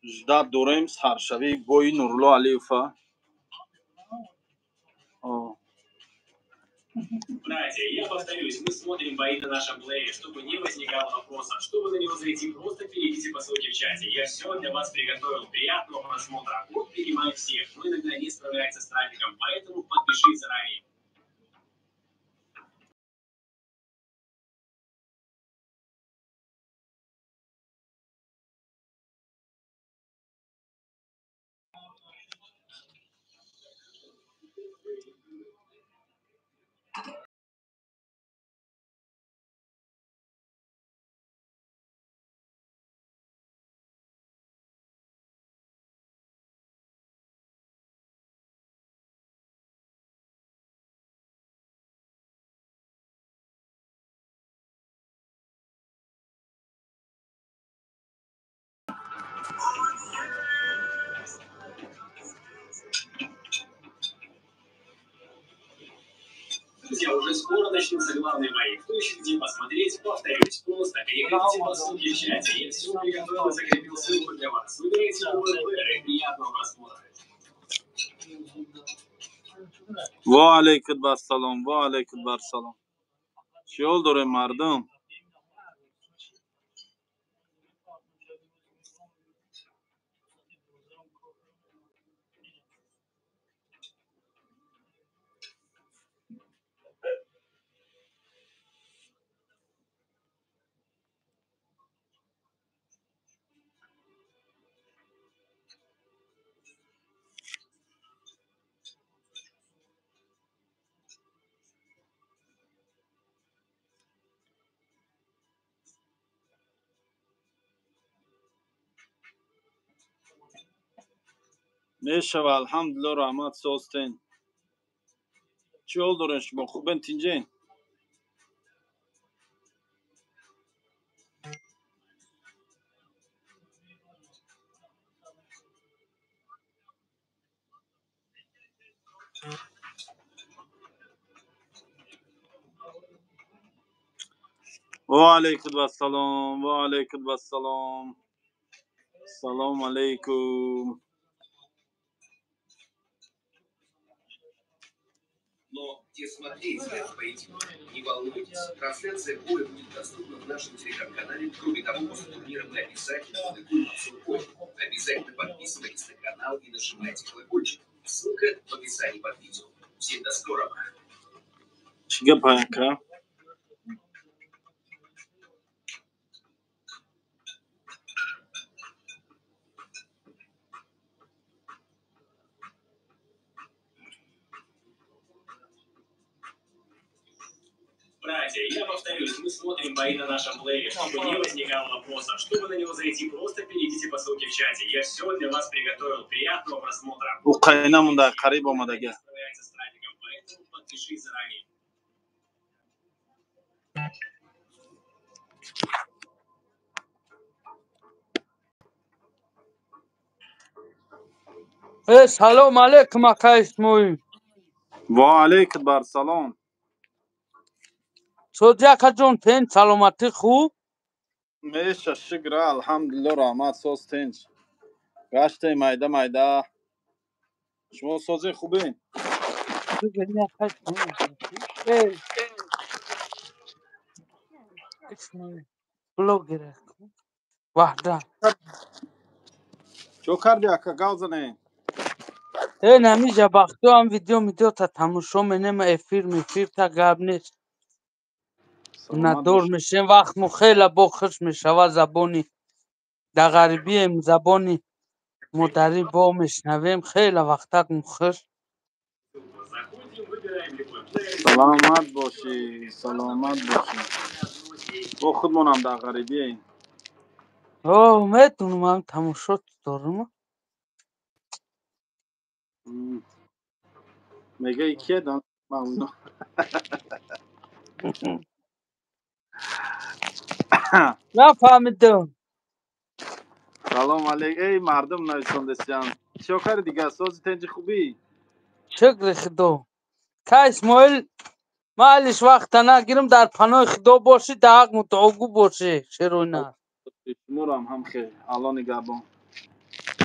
ждат дорем саршавии бои Нурло Алиева. Братья, я повторюсь, мы смотрим бои на нашем плее, чтобы не возникало вопросов. Чтобы на него зайти, просто перейдите по ссылке в чате. Я все для вас приготовил. Приятного просмотра. Он принимает всех, но иногда не справляется с трафиком, поэтому подпишись заранее. Друзья, уже скоро начнутся главные бои. Кто ищет где посмотреть, повторюсь, просто переходите по ссылке в чате. Я все приготовил и закрепил ссылку для вас. Выбирайте любой плеер и приятного просмотра. ва алейкум бассалом, ва алейкум бассалом. Чиёл дорем мардум? мешава алҳамдулилло раҳмат состен. чиёл дорем шумо? хубен тинҷен? ва алейкум бассалом, ва алейкум бассалом. Салом алейкум. Но где смотреть этот поединок? Не волнуйтесь, трансляция боя будет доступна в нашем телеграм-канале. Кроме того, после турнира мы обязательно публикуем обзор боя. Обязательно подписывайтесь на канал и нажимайте колокольчик. Ссылка в описании под видео. Всем до скорого. чига паянка? Братья, я повторюсь, мы смотрим бои на нашем плеере, чтобы не возникало вопросов. Чтобы на него зайти, просто перейдите по ссылке в чате. Я все для вас приготовил. Приятного просмотра. У қайнамунда қариб омадага. Справляется с трафиком, поэтому подпишись заранее. سلام علیکم اکا اسماعیل. ва алейкум барсалом. چطوری اکا جون؟ تن سلامتی خوب؟ меша шукра алҳамдулилло раҳмат состен. гаште майда майда. шумо созе хубен? بگردی اکا اسماعیل بلوگر وحده чо карди ака галзане? نمیشه بختو هم ویدیو تا تماشا منم افیر تا گب نیست ندور میشه وقت مو خیلی بخش میشه و زبانی در غریبی هم زبانی مادری با میشنویم خیلی وقتا مخش саломат бошӣ, саломат бошӣ. бо худмонам дар ғарибием. میتونم هم تماشا دارم мегаи кие дан ман نفهمیدم салом алейк. эй мардум нависондесиям. чиё кари дигар? сози тенҷи хубӣ? شکر خدا که اسماعیل ما علیش وقت نگیرم در پناه خدا باشی در حق متعاقب باشی چرا نه шуморо ҳам хел алони габон.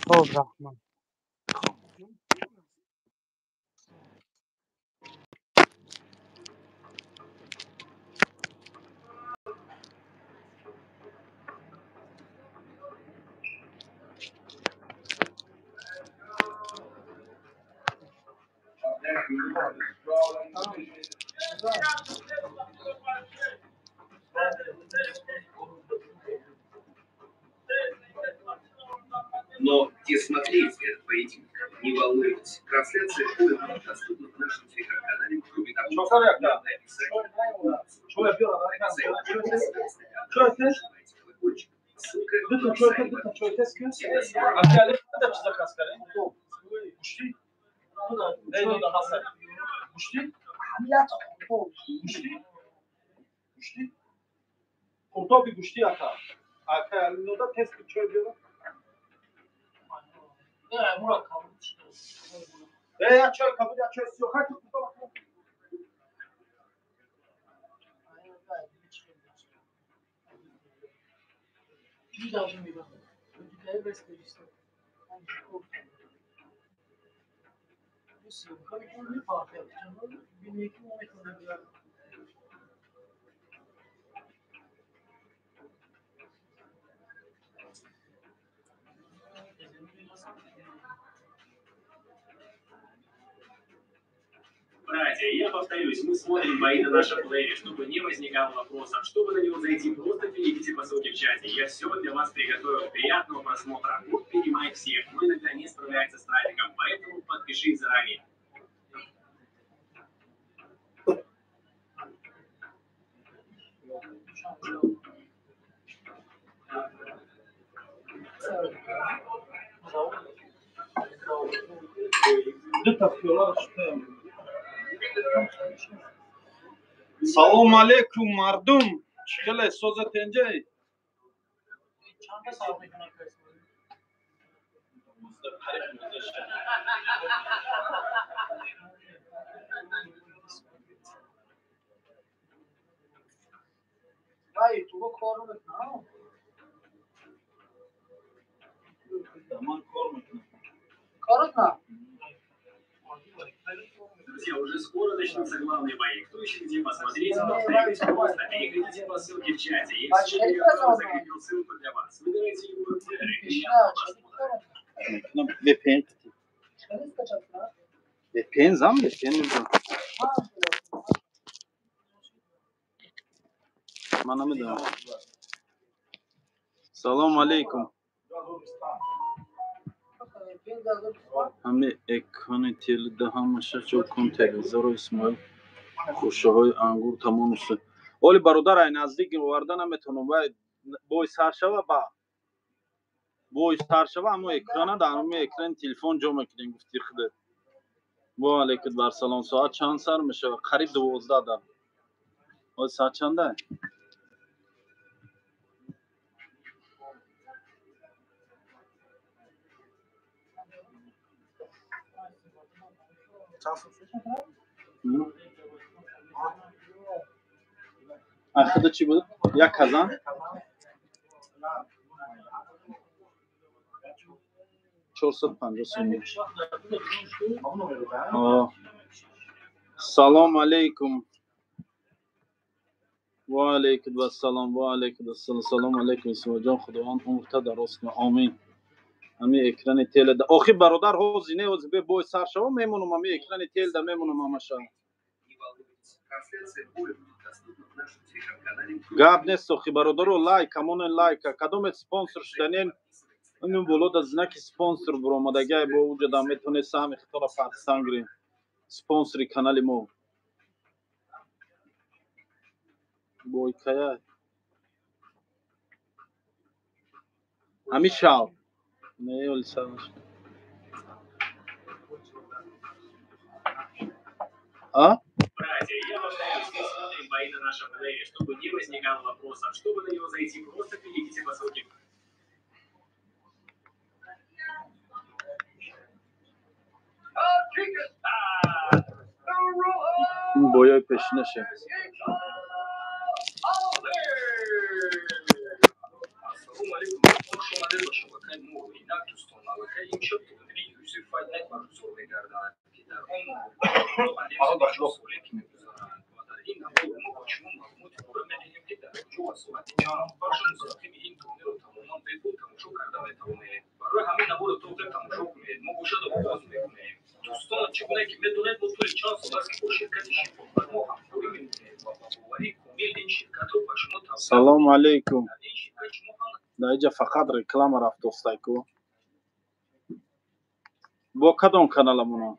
خب رحمان Но те смотрели этот поединок. Не волнуйтесь. Трансляция боя будет доступна в нашем телеграм-канале. Кроме того, нажимайте колокольчик. Ссылка на Kurtobi guşti aka. Aka elinde test geçiyor diyor. Ya çöl kabul ya çöl yok. Hadi kurtobi. Братья, я повторюсь, мы смотрим бои на нашем плеере, чтобы не возникало вопросов. Чтобы на него зайти, просто перейдите по ссылке в чате. Я все для вас приготовил. Приятного просмотра. Бог принимает всех, но иногда не справляется с трафиком, поэтому подпишись заранее. Салом алейкум мардум. Чикале соза тенджай. Vai, tu vou coro não. Tamam korkma. Коротко? Друзья, уже скоро начнутся главные бои. Кто еще где посмотреть, повторюсь, просто переходите по ссылке в чате. Я сегодня закрепил ссылку для вас. Выбирайте любой плеер и приятного просмотра. VPN. VPN zam VPN mi? Bana mı da? Salam aleykum. Hame ekranı teli daha maşa çok kon televizor İsmail خوشهای انگور تمام است. ولی برادر این نزدیک وردن نمیتونم و بوی سر شوه با بوی سر شوه اما اکران در اون اکران تلفن جا میکنیم گفتی خدا و علیکم بر سلام ساعت چند سر میشه قریب 12 در ولی ساعت چنده خدا چی بود؟ یک کازان؟ چهارصد پنجاه سومی. سلام علیکم. و علیکم السلام و علیکم السلام. سلام علیکم اسم جان خداوند عمرت دراز کنه آمین. همین اکران تیل ده آخی برادر حوزینه حوزی به بوی سر شما میمونم همین اکران تیل ده میمونم همشا گاب نیست آخی برادر رو لایک همون لایک کدوم سپانسر شدنین این بولو ده زنک سپانسر برامدگی با وجود هم میتونه سهم اختار پاکستان گریم سپانسری کانال ما بوی کیا همین شاو نه ولی سرش Братья, я повторюсь, мы смотрим бои на нашем плеере, чтобы не возникало вопросов. Чтобы на него зайти, просто перейдите по ссылке. boya peşine şey. سلام علیکم. در اینجا فقط رکلام رفت دوستایکو. با کدام کانالمون؟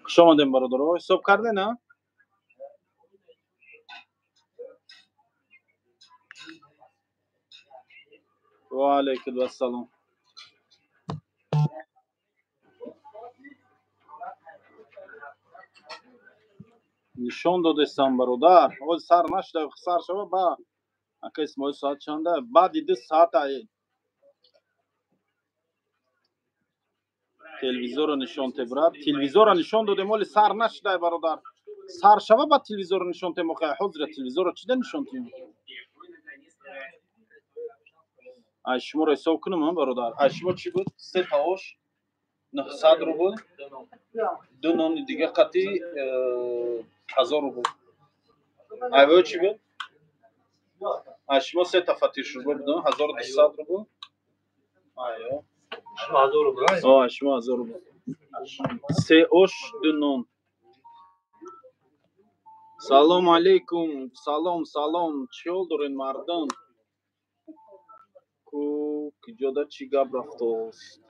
شما دیم برادر حساب کرده نه؟ و علیکم السلام. نشان دادستم برادر. اول سر نشده سر شما با اگه اسمای ساعت چنده بعد 2 ساعت ای تلویزیون رو نشان تبرد. تلویزیون رو نشان داده مال سر نشده برادر. سر شما با تلویزیون رو نشان تیم موقع حضور تلویزیون رو چیده نشان تیم. شما رو حساب کنم من برادر. شما چی بود؟ 3 تاوش 900 روبل 2 نان دیگه قطعی 1000 روبل. ایوه چی بود؟ شما 3 تا فتیش روبل بدون 1200 روبل. ایوه شما 1000 روبل. شما 1000 روبل. 3 اوش 2 نان. سلام علیکم. سلام چیول دارین مردم؟ کو کجا چی گپ رفته است؟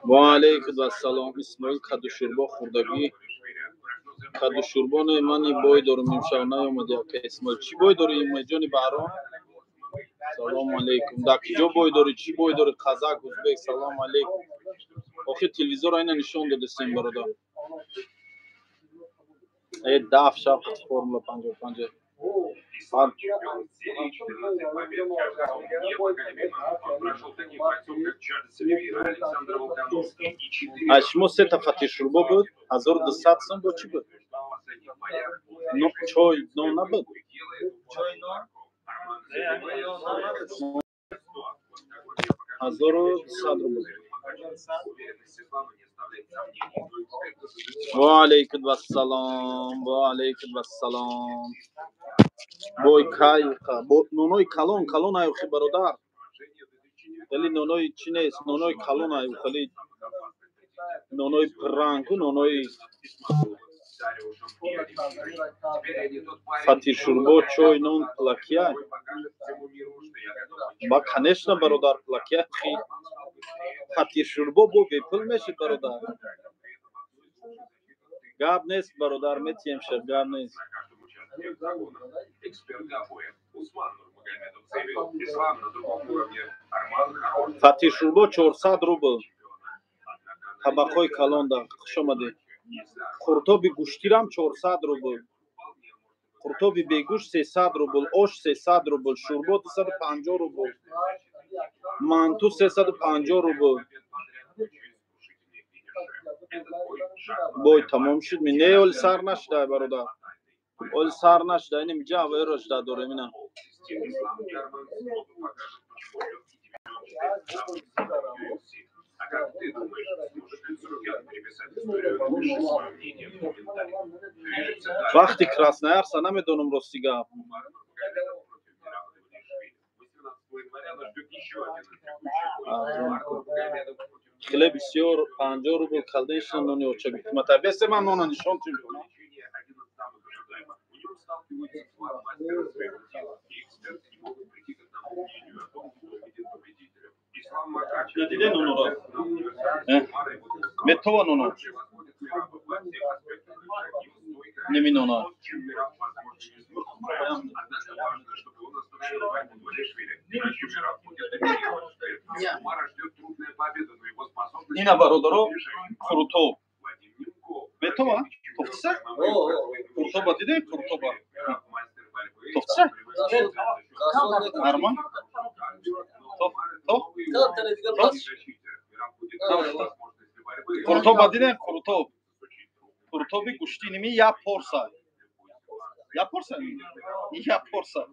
و علیکم السلام. اسماعیل کدو شوربا خوردگی. کدو شوربا نه من بای دارم امشب نیومد که اسماعیل چی بای داری جانی بهرام؟ سلام علیکم. در کجا بای داری؟ چی بای داری؟ قزاق ازبک. سلام علیکم. آخه تلویزیون اینا نشون داده سیم برادر. ای داف شاپ فرمولا 55. شما 3 تا فتیش روبا بود 1200 سم بود چی بود؟ نو چای نو نبود. چای نو 1200 روبل. و علیکم السلام. و علیکم السلام. بای کایقا نونوی کلون ای خی برادر. ولی نونوی چی نیست. نونوی کلون ای خلی نونوی پرانگو نونوی فتی شوربا چای نون плакия. با конечно برادر плакия خی فتی شوربا بو بپل میشه برادر. گاب نیست برادر میتیم شب گاب نیست. فتی شوربا 400 روبل. طبقای کلان در خوش آمده. قرطابی گوشتیرم 400 روبل. قرطابی بیگوش 300 روبل. آش 300 روبل. شوربا 250 روبل. مانتو 350 روبل. بای تمام شد می نه اول سر نشده برادر. اول سر نشده اینم جاوی رشده داره اینا. وقتی краснояр نمیدونم راستی گپ. خیلی بسیار 50 روبل کلدهش نونی اوچه بیت متابس من نون نشون تیم کنم. دیدی نونو را متوا نونو نمی نونو اینا برادرو کروتو متوا توفسه کروتو دیدی کروتو توفسه Арман? Куртоба диден куртоб. Куртоби гуштиними я порса. Я порса? Я порса.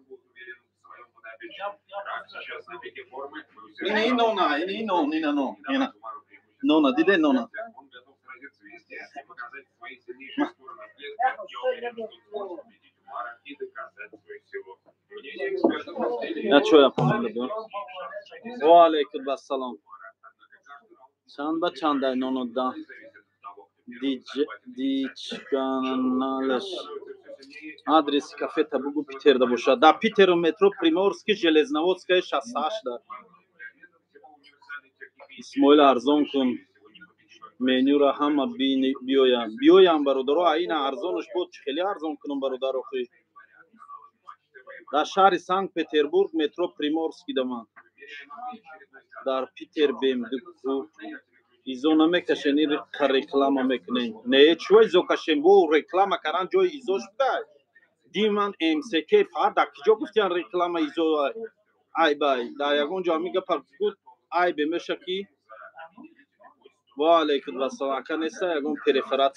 Ина нона, ина нона. Нона, диден нона. Я что я помню? Ва алейкум ассалам. Чанд ба чандай нонуда. Дич каналеш. Адрес кафета бугу Питерда боша. Да Питер метро Приморский железноводская 68 да. Исмоил арзон кун. менюра ҳама биёям бародаро аина арзонаш буд хеле арзон кунам бародаро хӯй дар шаҳри Санкт Петербург метро Приморский даман дар Питер бемдуку изо намекашен ин реклама мекунен не чӯ изо кашен бо реклама кардан ҷои изош буда диман МСК фақат дар киҷо гуфтиян реклама изо ай бай дар ягон ҷо ҳамин гапа гуфт ай бемеша ки ва алейкум ассалам ака неста ягон преферат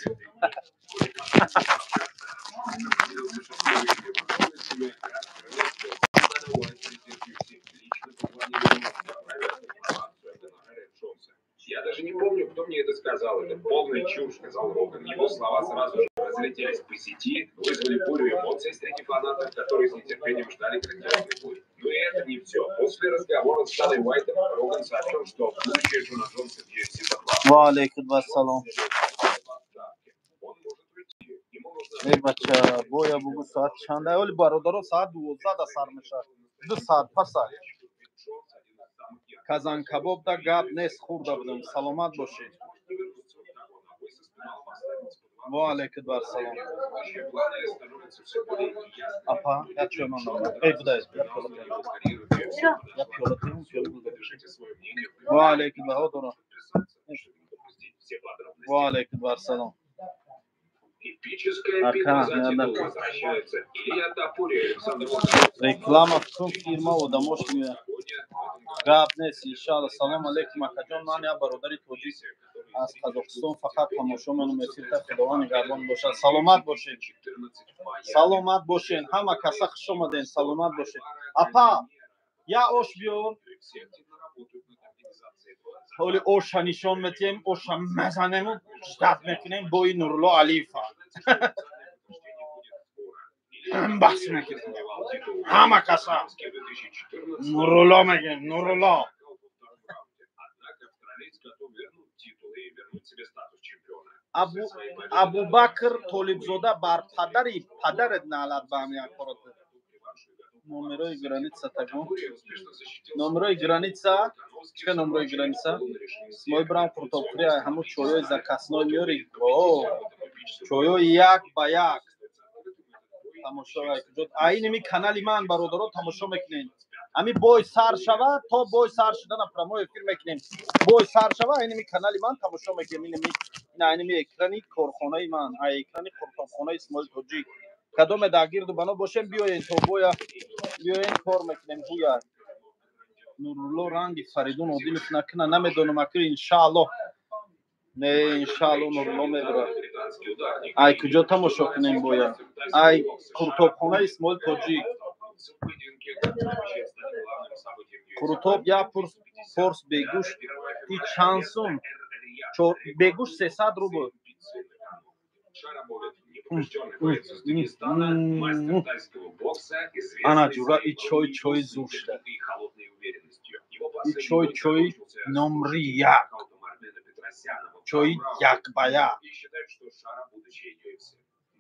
Я даже не помню, кто мне это сказал. Это полная чушь, сказал Роган. Его слова сразу же разлетелись по сети, вызвали бурю эмоций среди фанатов, которые с нетерпением ждали грандиозный бой. Но и это не все. После разговора с Даной Уайтом Роган сообщил, что будущее Джона Джонса в UFC закладывает. Ва алейкум ассалам. Эй, бача, боя бугу саат чанда? Оли бародаро саат 12 да сар меша. 2 саат паса. Казан кабоб да гап нест хурда будам. Саломат бошед. Ва алейкум ассалам. Апа, я чё мама? Эй, будай. Я пёлотим. Ва алейкум ассалам. Ва алейкум ассалам. Реклама в том фирма о домашнюю. Габнес, иншалла. Салам алейкум акаҷон. Ман я бародари тоҷик аз Қазоқистон фақат тамошо менам эфирда худованд нигарбон бошад. Саломат бошед. Саломат бошед. Ҳама каса хуш омаден. Саломат бошед. Апа, я ош биёр. ҳоли оша нишон метиҳем, оша мазанему ждат мекунем бои Нурулло Алиева. Бахс мекунем. Ҳама каса. Нурулло мегем, Нурулло. Абубакр Толибзода бар падарет налад ба ҳамин акорот. Номерои граница тагон. Номерои граница. Чиқа номерои граница? Мой брам куртопфри ҳамун чойои закасной миёри. Чойои як ба як. Тамошо куҷо. Айними канали ман бародаро тамошо мекунед. Ами бой сар шава то бой сар шудана промои эфир мекунем. Бой сар шава айними канали ман тамошо мекунем. Ин айними экрани корхонаи ман, ай экрани куртопхонаи Исмоил Тоҷик. Кадоме дар гирду бано бошем биёен то боя биёен кор мекунем буя. Нурулло ранги Фаридун Одилов накна намедонам ака иншаалло. Не иншаалло Нурулло мебара. Ай куҷо тамошо кунем боя. Ай куртопхонаи Исмоил Тоҷик. Куртоп я форс бегуш и чансум. Бегуш 300 рубл. Ана ҷура и чой зушда. И чой номри як. Чой як ба як.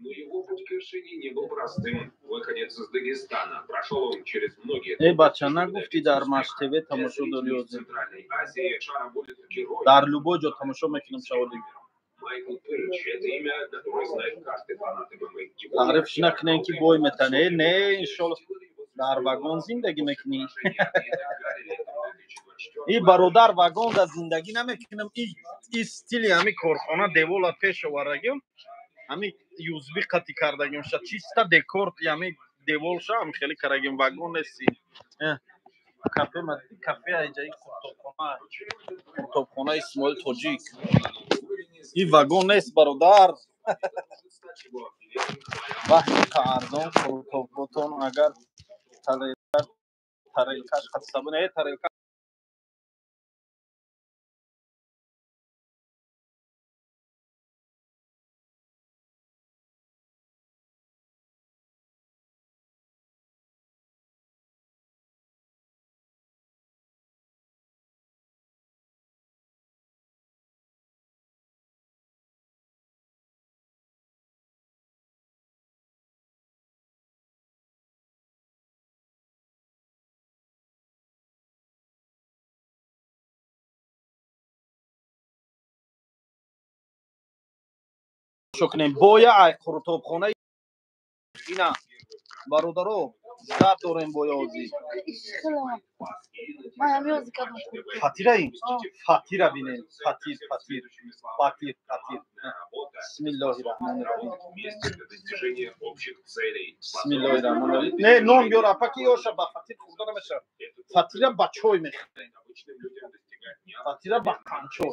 Но его путь к вершине не был простым. Выходец из Дагестана. Прошел он через многие... Эй, бача, нагуфти дар Маш-ТВ тамошо дорёд. Центральной Азии Шара будет героем. Дар любой ҷо тамошо мекунем шаводем. Майкл Пейдж – это имя, которое знает каждый фанат ММА. Таърифш накунем ки бой метане. Не, иншолло дар вагон зиндагӣ мекунӣ. И бародар вагон да зиндагӣ намекунем. И стили ҳами корхона девола пеш овардагим. Ҳами юзби қатӣ кардагим шуд. Чиста декор ҳами деволшам хели карагин вагон нести. Кафе айҷаи кутубхона Исмоил Тоҷик. Ин вагон нест бародар. Вақти арзон кутуботон агар тарелкаш хастабу не тарелка шукнем. Боя ай кутубхона ина бародаро зад дорем боёзи. Фатираи фатира бинем. Фатир. Бисмиллаҳир-раҳмонир-раҳим. Бисмиллаҳир-раҳмонир-раҳим. Не нон биёр апаки ёша ба фатир хурда намешавад. Фатира ба чой мехӯрем. Фатира ба қанчо.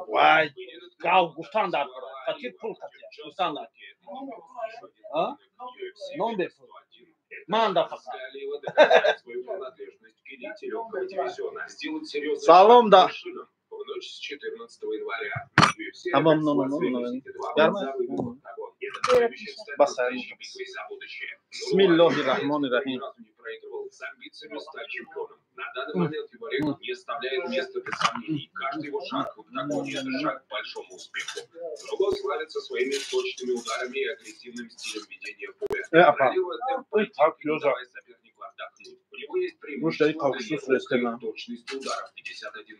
Вай, гав гуфтан дар фатир пул хатия. Гуфтан дар. Нон бефур. Ман да фатир. Салом да. В ночь с 14 января. Tamam, no. Бисмиллаҳир-раҳмонир-раҳим. С амбициями стать чемпионом. На данный момент его рекорд не оставляет места для сомнений. Каждый его шаг в октагоне — это шаг к большому успеху. Другой славится своими точными ударами и агрессивным стилем ведения боя. Контролируя темп, не давая сопернику отдохнуть. У него есть преимущество точности ударов. 51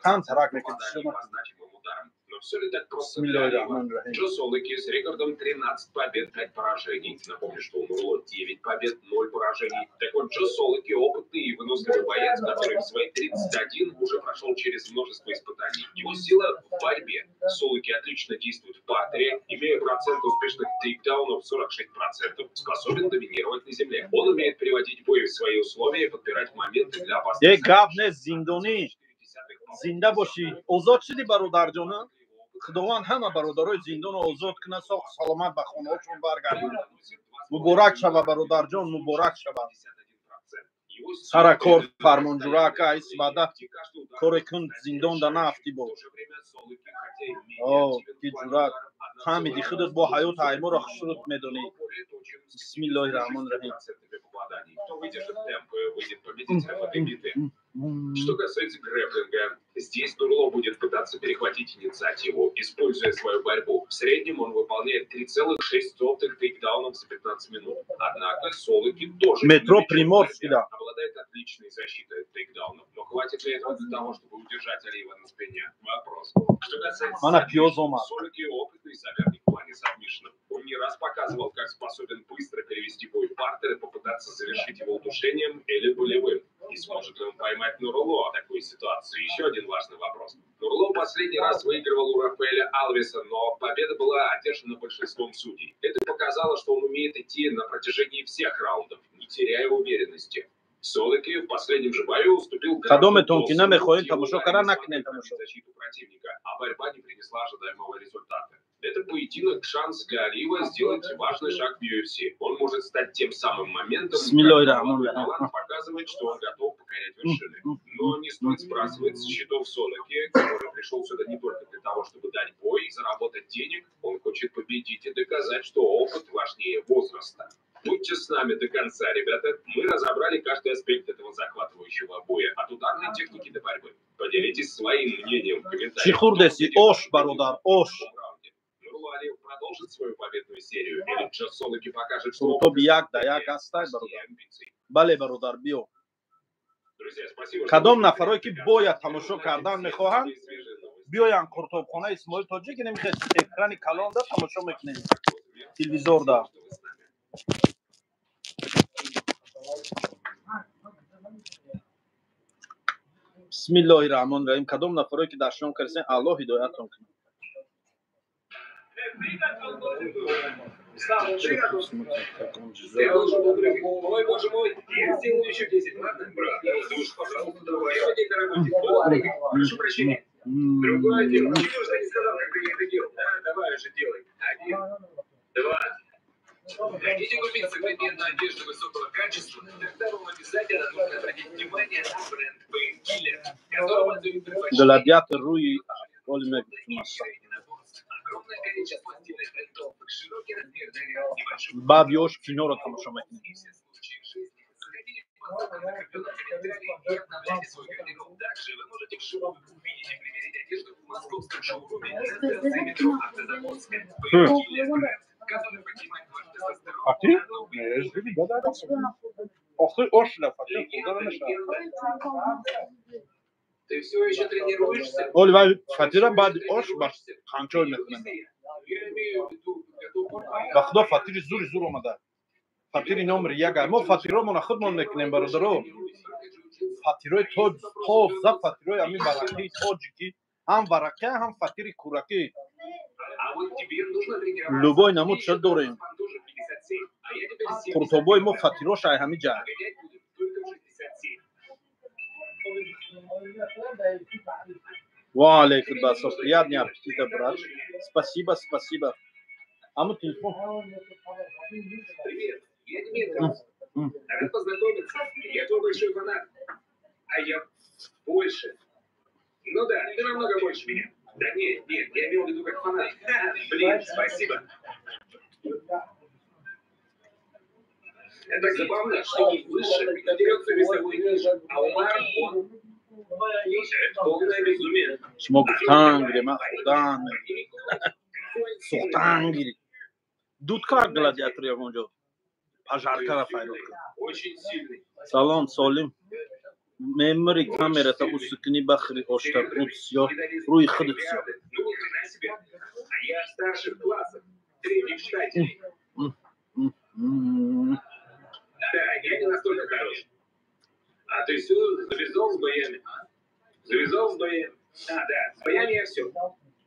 попаданий по значимым ударам. Но все ли так просто для Алиева? Джо Солоки с рекордом 13 побед, 5 поражений. Напомню, что у Нурло 9 побед, 0 поражений. Так вот, Джо Солоки опытный и выносливый боец, который в свои 31 уже прошел через множество испытаний. Его сила в борьбе. Солоки отлично действует в партере, имея процент успешных тейкдаунов 46%, способен доминировать на земле. Он умеет приводить бой в свои условия и подбирать моменты для опасности. Зинда боши. Озод шуди бародарҷона? Худованд ҳама бародарои зиндонро озод кунад, соҳ саломат ба хонаҳошон баргардонад. Муборак шава бародарҷон, муборак шава. Сара кор фармонҷурака айсбада коре кун зиндон да нафти бо. ки ҷурат. Фаҳмиди худат бо ҳаёт айморо хушрут медонӣ. Бисмиллаҳир-раҳмонир-раҳим. Кто выдержит темп и выйдет победителем этой битвы. Что касается грэпплинга, здесь Нурло будет пытаться перехватить инициативу, используя свою борьбу. В среднем он выполняет 3,6 тейкдаунов за 15 минут. Однако Солоки тоже обладает отличной защитой от тейкдаунов. Но хватит ли этого для того, чтобы удержать Алиева на спине? Вопрос. Что касается Солоки опытный соперник в плане сабмишенов. Он не раз показывал, как способен быстро перевести бой в партер и попытаться завершить его удушением или болевым. И сможет ли он поймать Нурло в такой ситуации? Еще один важный вопрос. Нурло последний раз выигрывал у Рафаэля Алвеса, но победа была одержана большинством судей. Это показало, что он умеет идти на протяжении всех раундов, не теряя уверенности. Солоки в последнем же бою уступил защиту противника, а борьба не принесла ожидаемого результата. Это поединок, шанс для Алиева сделать важный шаг в UFC. Он может стать тем самым моментом, когда Талант показывает, что он готов покорять вершины. Но не стоит сбрасывать с счетов Солоки, который пришел сюда не только для того, чтобы дать бой и заработать денег. Он хочет победить и доказать, что опыт важнее возраста. Будьте с нами до конца, ребята. Мы разобрали каждый аспект этого захватывающего боя. От ударной техники до борьбы. Поделитесь своим мнением в комментариях. Алиев продолжит свою победную серию, или Джо Солоки покажет, что амбиций. Друзья, спасибо. Кадом нафарои ки бояд тамошо кардан мехоҳанд, биёянд кутубхонаи Исмоил Тоҷик, намехоҳед экрани калонда тамошо мекунем. Телевизорда. Бисмиллаҳир-раҳмонир-раҳим. Кадом нафарои ки дар шом карисен, Аллоҳ ҳидоятон кунад. Ты должен был прыгать. Ой, боже мой, я сделаю еще 10, ладно? Брат, ты уж, пожалуйста, давай. Сегодня на работе. Вот прыгай. Прошу прощения. Другое дело. Ты уже не сказал, как ты это делал. Да, давай уже делай. 1, 2. Хотите купить современную одежду высокого качества? Тогда вам обязательно нужно обратить внимание на бренд Painkiller, которого Гладиатор Руи Олимек Масса. огромное количество стильных принтов, широкий размер наряд, небольшой Бабьёш кино ро тамошо мекунем. все случаи жизни. Заходите в закрепленный комментарий и обновляйте свой гардероб. Также вы можете вживую увидеть и примерить одежду в московском шоуруме на станции метро Автозаводская. Painkiller бренд, который поднимает ваш тестостерон. Fatih? Ezgi de da. Oxu oşla Fatih. Burada ne şey? Ты все еще тренируешься? Oliver Fatih'e bad oş bak kontrol etmem. Я имею в виду, готов. Bak da Fatih zor olmadı. Fatih'in номер ya gel. Mo Fatih'o mona khud mon meknem barodaro. Fatih'o to za Fatih'o ami baraki tojiki. Ham baraka ham Fatih'i kuraki. А вот тебе нужно тренироваться. Любой намут шел дорим. Тоже 57, а я теперь 70. Kurtoboi mo Fatih'o şay hami ja. Гонять будем только в 67. Wa alaikum baso. Приятный аппетит, брат. Спасибо. А телефон. Привет, я Дмитрий. Рад познакомиться. Я твой большой фанат. А я больше. Ну да, ты намного больше меня. Да нет, я имел в виду как фанат. Блин, спасибо. Это так забавно, что он выше и дерется весовой ниже, а Умар, он... Это полное безумие. Смогтан грема худан. Сухтан гири. Дудкар гладиатор я вонжо. Пожаркара файло. Очень сильный. Салом солим. Memory камера та усыкни бахри ошта путсё. Руи хыдсё. Ну, ни хрена себе. А я старших классов. Третий в штате. Да, я не настолько хорош. А ты все завязал с боями? Завязал с боями? А, да, с боями я все.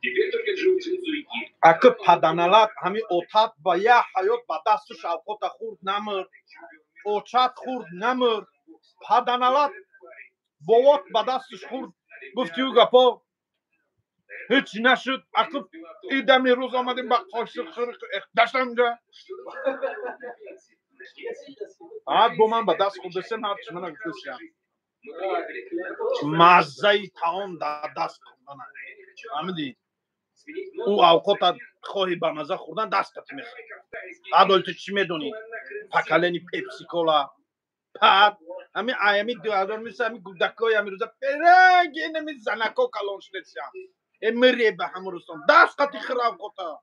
Теперь только джиу-джитсу и ки. Акы паданалат ҳами отат ба я ҳаёт ба дасту шавқота хурд намыр. Очат хурд намыр. Паданалат бовот ба дастуш хурд. Гуфтию гапо. Ҳеч нашуд. Акы идами рӯз омадем ба қоши хирқ даштамҷа. Ад бо ман ба даст хурдесем ҳарчи мана гуфтусям. Маззаи таом дар даст хурдана. Ҳамиди. او اوقات خواهی با مزه خوردن دستت میخواد عدالت چی میدونی پکلنی پپسی کولا پد همین ایمی 2000 میشه همین گودکای همین روزا فرنگ اینه می زنکا کلانش نسیم امری به همون روستان دست قطی خراب قطع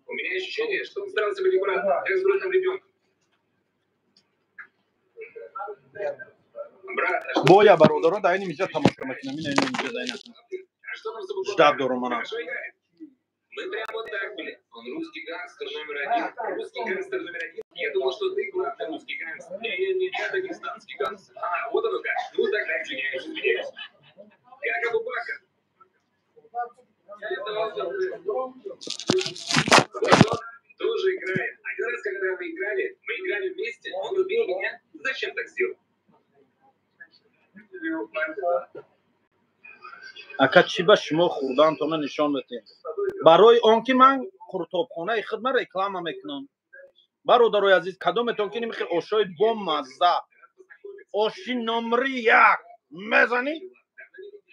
У меня ощущение, что он старался быть аккуратным, как с взрослым ребенком. Брат, а что... боя бародаро да اینی میشه تماشا میکنم این اینو میشه داینا А что там с тобой ждав до романа Хорошо играет? Мы прям вот так были. Он русский гангстер номер 1. Русский гангстер номер 1. Я думал, что ты главный русский гангстер. Не, я дагестанский гангстер. А, вот оно как. Ну тогда извиняюсь. Как Абу-Бакр. Вот тоже играет. Один раз, когда мы играли вместе, он убил меня. Зачем так сделал? اکا چی با شما خوردن تو من نشان بدین برای آنکه من کتابخانه خدمت رکلام میکنم برادرای عزیز کدومتون که نمیخواد آشای با مزه آشی نمره 1 میزنی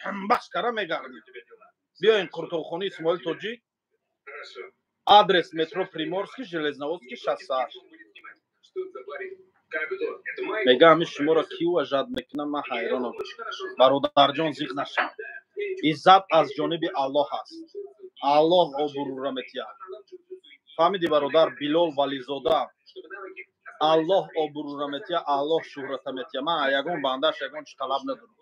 هم بس کرا میگردید بیاین کتابخانه اسماعیل توجی آدرس مترو پریمورسکی ژلезноводسکی 68 میگم همین شما را کی وجد میکنم من حیرانم برادر جان زیغ نشم عزت از جانب الله است الله آبرو را میتید فهمیدی برادر بلال ولیزاده الله آبرو را میتید الله شهرت را میتید من یگان بندش یگان چی طلب ندارم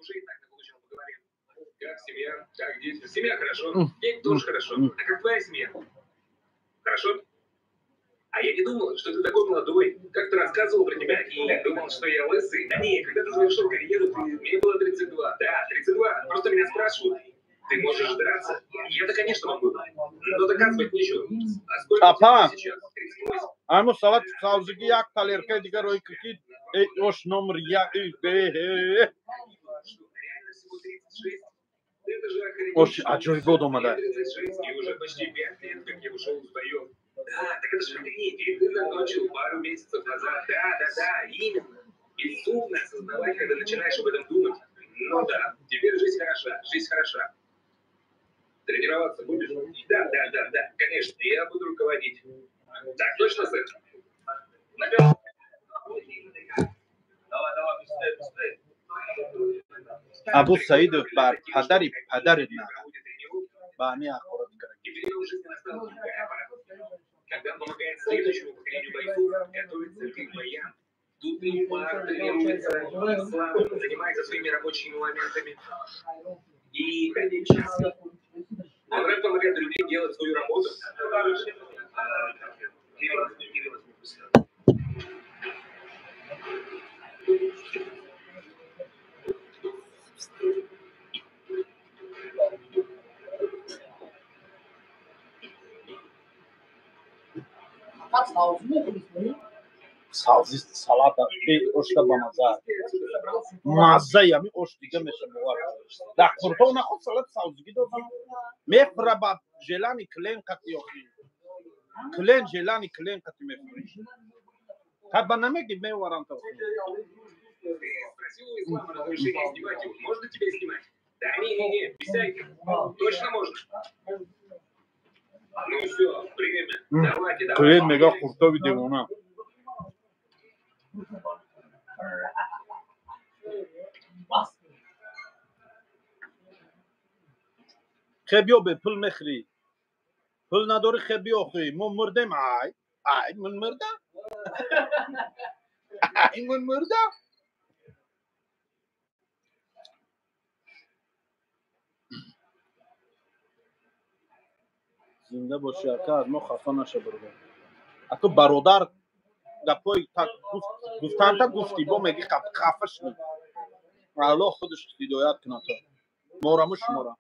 Как семья, как дети. Семья хорошо, дети тоже хорошо. А как твоя семья? Хорошо? А я не думал, что ты такой молодой. Как ты рассказывал про тебя, и думал, что я лысый. Да не, когда ты завершил карьеру, мне было 32. Да, 32. Просто меня спрашивают. Ты можешь драться? Я-то, конечно, могу. Но доказывать нечего. А сколько Апа. тебе сейчас? 38? Аму салат саузги як талерке дигар ой кики ош номер я Что, реально всего 36? Это же охренеть. ош аджой годом Мне ада. 36, и уже почти 5 лет, как я ушел в боев. Да, так это же охренеть. И ты закончил пару месяцев назад. Да, именно. Безумно осознавать, когда начинаешь об этом думать. Ну да, теперь жизнь хороша, жизнь хороша. Тренироваться будешь? Да, конечно, я буду руководить. Так, точно, сэр? Наверное. Давай, быстрее. Абу Саидов бар падари падаридна ба ами ахорат карад. Теперь его жизнь настала другая пора. Когда он помогает следующему поколению бойцов готовиться к их боям. Тут Неймар тренируется, Ислам занимается своими рабочими моментами. И сейчас он рэп помогает другим делать свою работу. Fakat savcı mı konuşmayı? Саузи салата ошта ба маза. Маза ями ош дига мешавад. Да курто нахо салат саузги додам. Мефра ба желани клен кати охи. Клен желани клен кати мефри. Как ба намеги меварам то. Ты спросил у Ислама разрешение снимать его. Можно тебя снимать? Да не, без всяких. Точно можно. Ну все, время. Давайте. Клен мега куртови девона. خبیو به پول مخری پول نداری خبیو خوی من مردم ای من مردم ای من مردم زنده باشی که از ما خفه نشه برده تو برادر گپای گفتن تا گفتی با میگی خفه شد الله خودش هدایت کنه تو مورمو شمارم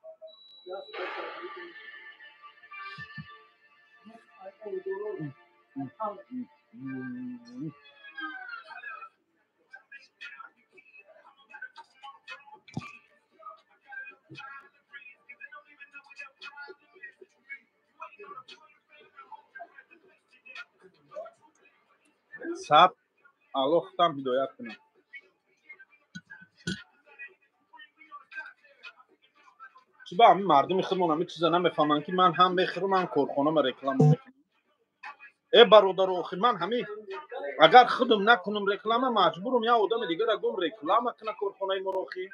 سب الله خودم هدایت کنه چی با همین مردم خودمون همین چیزا نمیفهمن که من هم بخرم هم کارخانه رکلام میکنم ای برادر آخی من همین اگر خودم نکنم رکلام مجبورم یا آدم دیگر را گم رکلام کنه کارخانه مراخی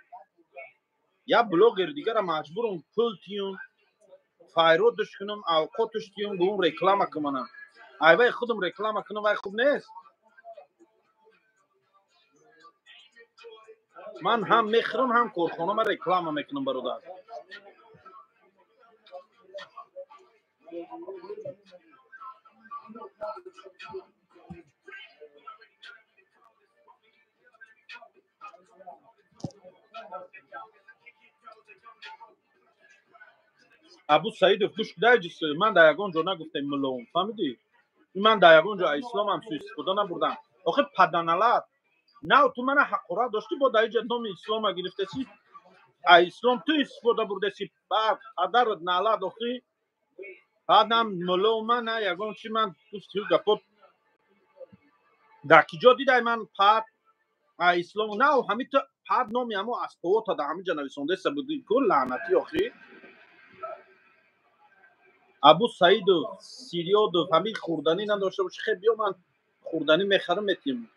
یا بلاگر دیگر را مجبورم پول تیون فایرودش کنم اوقاتش تیون گم رکلام کنم ای خودم رکلام کنم وای خوب نیست من هم میخرم هم کارخانه ما رکلام میکنم برادر ابو سعید گوش کدایجیست من در یگان جا نگفتم ملون فهمیدی من در یگان جا اسلام هم سوی استفاده نبردم آخه پدنالات نه تو من حقورت داشتی با در اینجا نام اسلام گرفته سی اسلام تو استفاده برده سی بعد پدرت نالات آخه بعدم ملون من نه یگان چی من دوستی گپات در کجا دیده من پد اسلام نه همین تو پد نامی اما اسپوات تا در همین جا نویسنده سبودی کل لعنتی آخه ابو سعید و سیریاد و همین خوردنی نداشته باشه خیلی بیا من خوردنی میخرم میتیم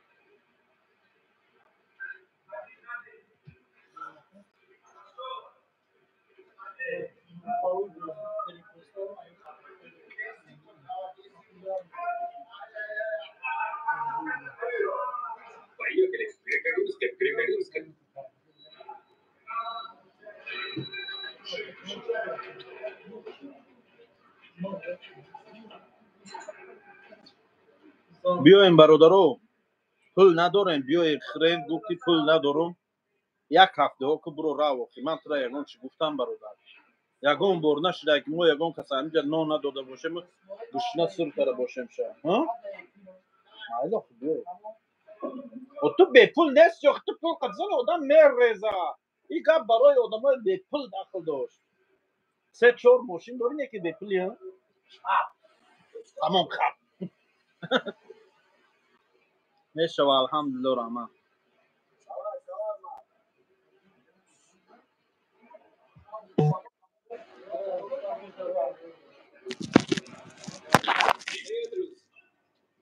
Поехали. Греко-римская. بیایم برادرو پول نداریم بیایم خرین گفتی پول ندارم یک هفته ها که برو راه وقتی من تو را یگان چی گفتم برادر یگان بار نشده که ما یگان کسی همینجا نان نداده باشیم گشنه سر کرده باشیم شاید حالا خب بیایم و تو به پول نیست یا تو پول قبضان آدم میریزه این گپ برای آدم های به پول داخل داشت 3-4 ماشین داریم یکی به پولی ها تمام خب میشه و الحمدلله رحمه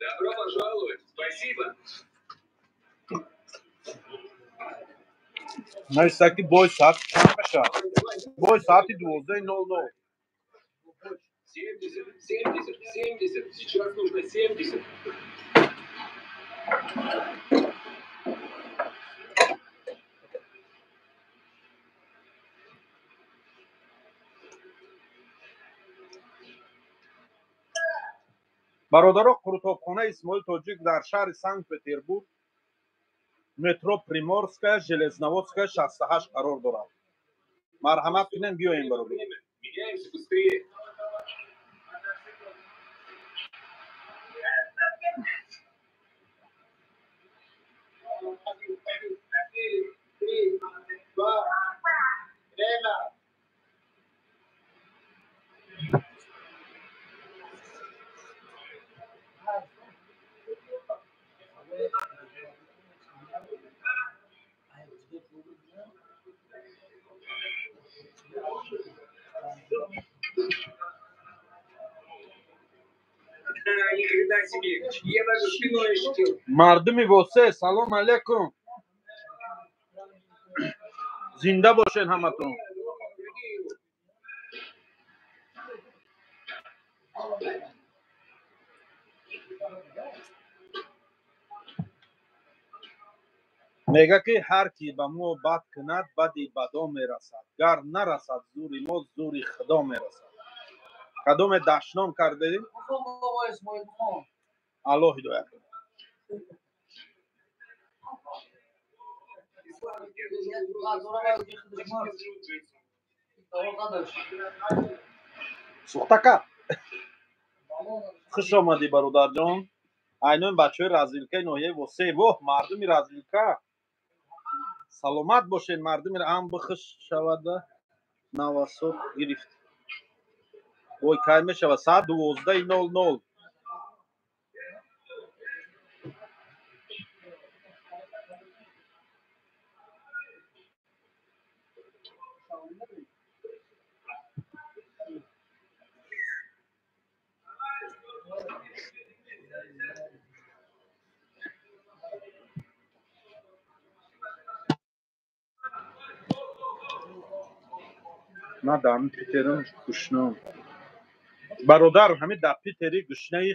Добро пожаловать. Спасибо. میشه که بای ساعت چند بشه بای ساعتی 12:00 70. Сейчас нужно 70. برادرها قرطابخانه اسماعیل تاجیک در شهر سنت پتربورگ مترو پریمورسکا ژелезноводская 68 قرار دارد مرحمت کنین بیاین برادر Меняемся быстрее. Ни хрена себе. Я даже спиной ощутил. مردم واسه سلام علیکم زنده باشین همتون میگه که هر کی به ما بد کند بدی بدا میرسد گر نرسد زوری ما زوری خدا میرسد کدام دشنام کرده بابا اسماعیل خان الله هدایت کنه سوختکا خوش آمدی برادر جان اینان بچه های رزیلکه ناحیه واسه واه مردمی رزیلکه سلامت باشین مردمی را هم بخش شود نواسط گرفت وای کی میشود ساعت 12:00 من در پیترم گشنم برادر همین در پیتری گشنه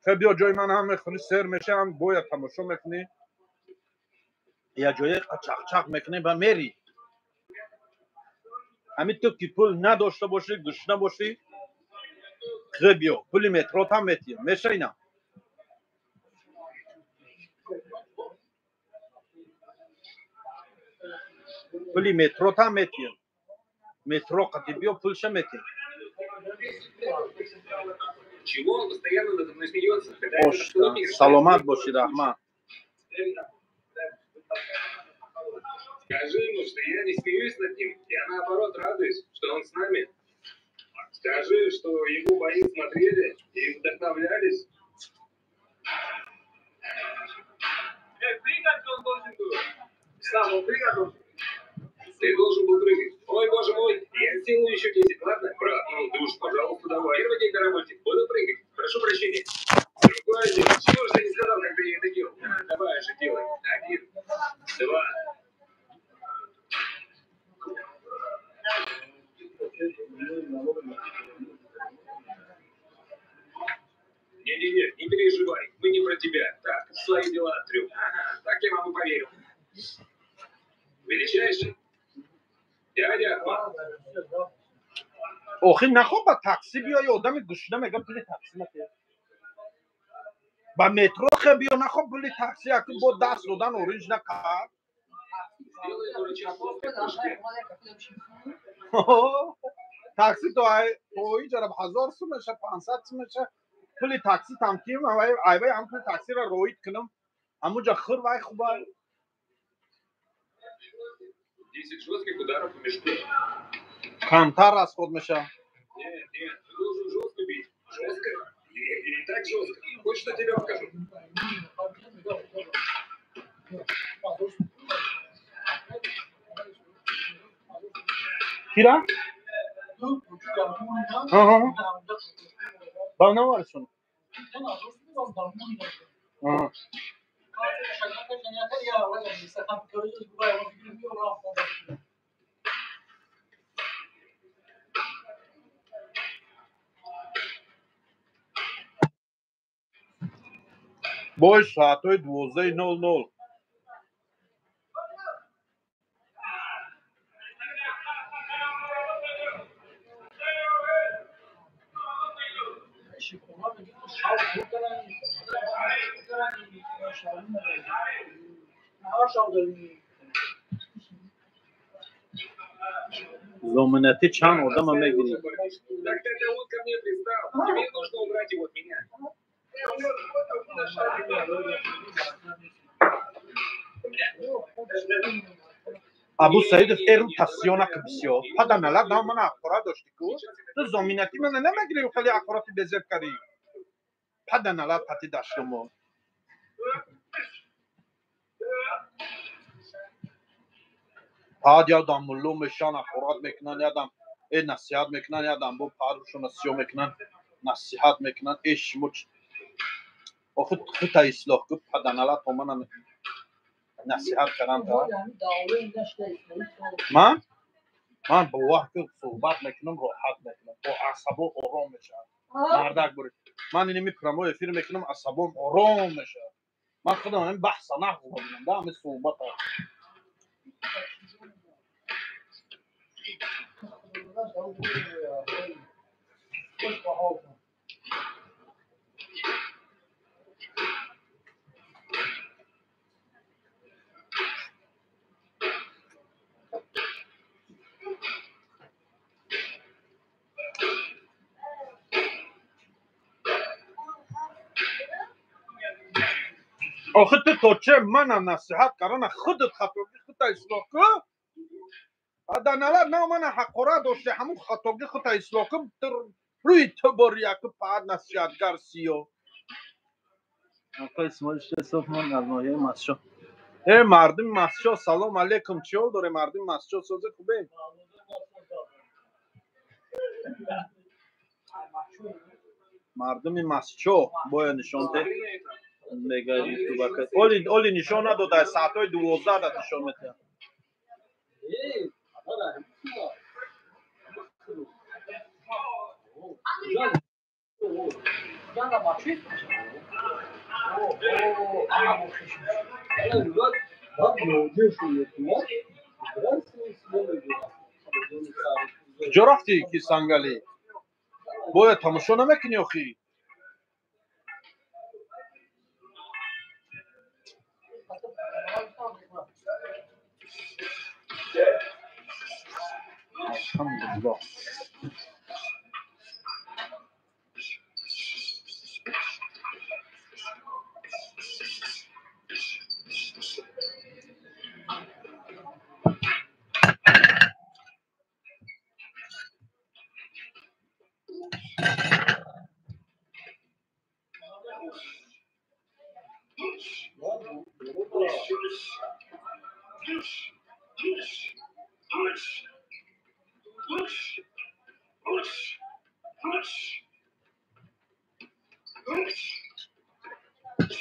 خبیا جای من هم میخونی سر میشه هم باید تماشا میکنی یا جای چق چق میکنی و میری همین تو که پول نداشته باشی گشنه باشی خبیا پولی مترو هم میتیم میشه اینا پولی مترو هم میتیم مترو قطعی بیا پولش میتیم Чего он постоянно надо мной смеется? Когда خوش سلامت باشی رحمت Скажи ему, что я не смеюсь над ним, я наоборот радуюсь, что он с нами. Скажи, что его бои смотрели и вдохновлялись. Прыгать он должен был. Сам он прыгал. Ты должен был прыгать. Ой, боже мой, я сделаю еще 10, ладно? Брат, ну ты уж, пожалуйста, давай. Первый день на работе, буду прыгать. Прошу прощения. Другой день. Чего же ты не сказал, когда я это делал? Давай же делай. 1, 2. Не-не-не, не переживай, мы не про тебя. Так, свои дела трем. Ага, так я вам и поверил. Величайший. Дядя Ахмат. آخه نخواه با تاکسی بیای آدم گشنه میگم پول تاکسی نکرد با مترو خب بیا نخواب پول تاکسی اکی با دست دادن اورنج نکرد تاکسی تو اینجا 1000 سو میشه 500 سو میشه پول تاکسی تمکیم ای هم پول تاکسی را روید کنم همونجا خور وای خوبه 10 жестких ударов по мешку. کمتر از خود میشه Нет, ты должен жестко бить. Жестко? Не так жестко. Хочешь, что тебе покажу? کیرا؟ با نوارشون باش ساعتهای 12:00 زمانتی چند آدم هم میگیری Так ты вот ко мне пристал. Тебе нужно убрать его от меня. ابو سعید ایرو تاسیونا که بسیار پدا نلد نام من اخبارا داشتی که تو زمینتی من نمیگیری خیلی اخباراتی بزرگ کردی پدا نلد پتی داشتم پاد یادم ملو میشن اخبارات میکنن یادم این نصیحت میکنن یادم با پاروشون نصیحت میکنن نصیحت میکنن ایش مچ آخه خود اصلاح که پدا نلد تو من نصیحت کردم تا من با وقت صحبت میکنم راحت میکنم با عصبم آرام میشه مردک برید من اینو میپرم و افیر میکنم عصبم آرام میشه من خودم این بحث نخوابیدم دارم این صحبت ها آخه تو چه منم نصیحت کردن خودت خطاگی خودت اصلاح کن بعد نه من حقوره داشته همون خطاگی خودت اصلاح کن روی تو باری یک پاد نصیحتگر سیو آقا اسمش صف من از ناحیه مسجد مردم مسجد سلام علیکم چیو داره مردم مسجد سوزه خوبه مردم مسجد باید نشان ده میگه یوتیوب که اولی نشان نداد از ساعتهای 12 داد نشان میده کجا رفتی کی سنگلی باید تماشا نمیکنی آخی الحمدلله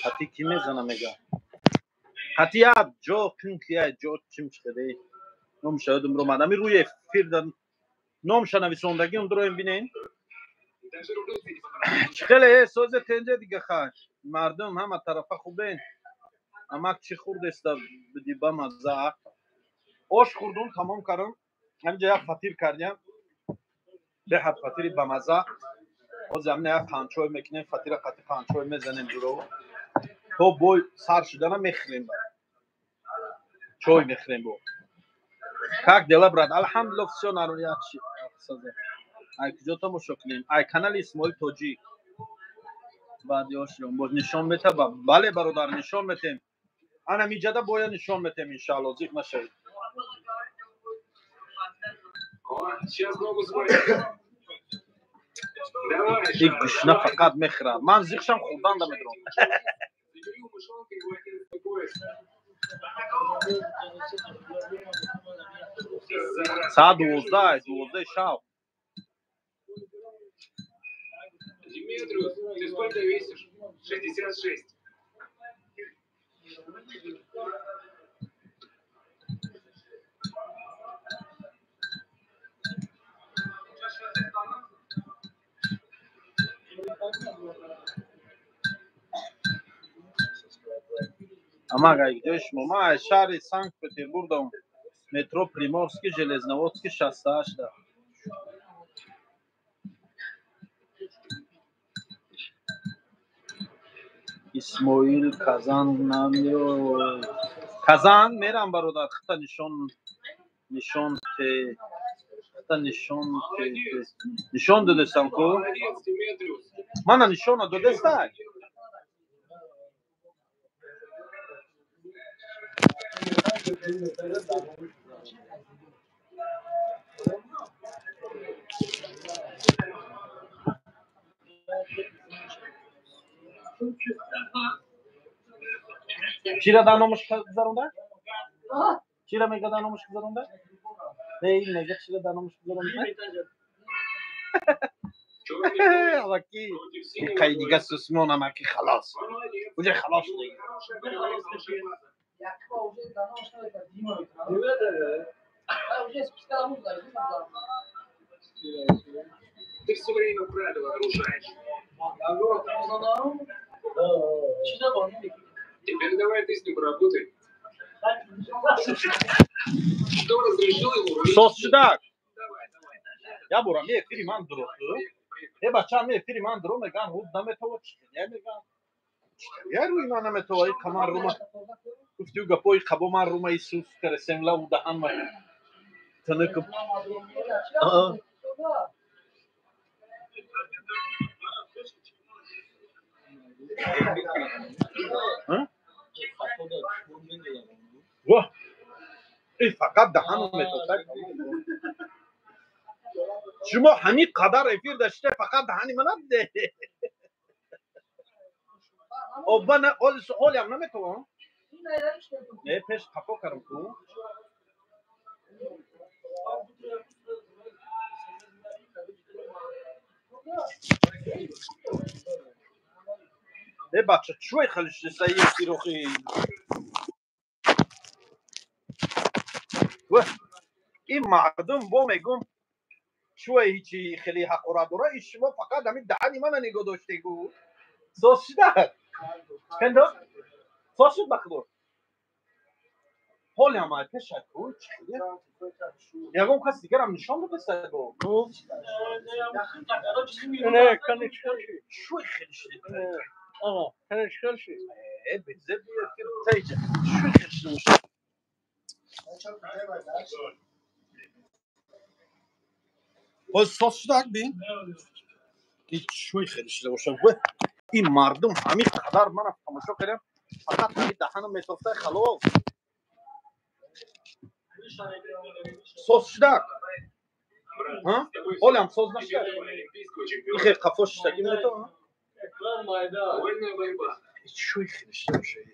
حتی کی میزنه میگه حتی جا کنکیه جا چیم شده نمیشه دم رو مدامی روی فیردن نمیشه نویسندگی اون رو ببینین خیلی سوز تنجه دیگه خاش مردم همه طرفه خوبه اما چی خورد است بدی با مزه آش خوردم تمام کردم همینجا یک فطیر کردیم به حد فطیری با مزه باز زمینه قانچوی میکنیم فاتیره قطع قانچوی میزنیم جلو تو بوی سر شدن میخریم چوی میخریم بو как дела брат алхамдулилlah всё народ яхши ай куҷо тамошо кунем ай канали исмоил тоҷик баъд ёширам боз нишон метаба бале бародар нишон метем ана миҷада боя нишон метем иншалло зик нашавед Сейчас ногу сбрось. Давай, ин гӯшна фақат мехӯрад ман зиқшам хӯрдан намедорам забери у мышонка его 11-й пояс. саат 12 шаб Димитриус, ты сколько весишь? 66. амага где шумо ман аз шаҳри санкт петербургдам метро приморский железноводский 68 да исмоил казан намё казан мерам бародар хита нишон те хита нишон додестам ку Молодец, Димитриус. мана нишона додестай чира дар номушка гузаронда чира мега дар номушка гузаронда ин мега чира дар номушка гузаронда Черный аваки против синего. кай дига сусмон амаки халос Молодец. уже халос шудем Хорошая борьба, хорошая база. Якова уже давно что это Дима выиграл. А уже спускала музыка, Ты все время правила нарушаешь. Теперь давай ты с ним поработай. Что разрешил ему рулить? сосчитак Давай, давай. я бурам мефири ман дуросту е бачаам мефири ман дуро меган худ наметова чия меган я рӯи ман наметова и камар рума гуфтиу гапои қабо ман рума и суф каресемла у даҳан ма тыныкып ва и фақат даҳану метофта шумо ҳамин қадар эфир даште фақат даҳани мана диде оба на олиам наметовам не пеш қафо кардам ку е бача чӯй халиштеса ефирохи ин мардум бо мегум чӯй ҳичи хеле ҳақорат дора и шумо фақат ҳамин даҳани мана нигоҳ доштегу соз шуда пендо соз шуд ба худо ҳолиам ай пешак ку ягон каси дигарам нишон додестаго чӯй хеле шуд безеб ефир тайҷа чӯй хеле шуд соз шудак бин чӯй хеле шуда бошад ин мардум ҳамин қадар мана тамошо кардам фақат ҳамин даҳану метофта халос соз шудак ҳолиам соз нашуда ихе қафо шиштагӣ метавонам Вольная борьба. чӯй хеле шуда бошад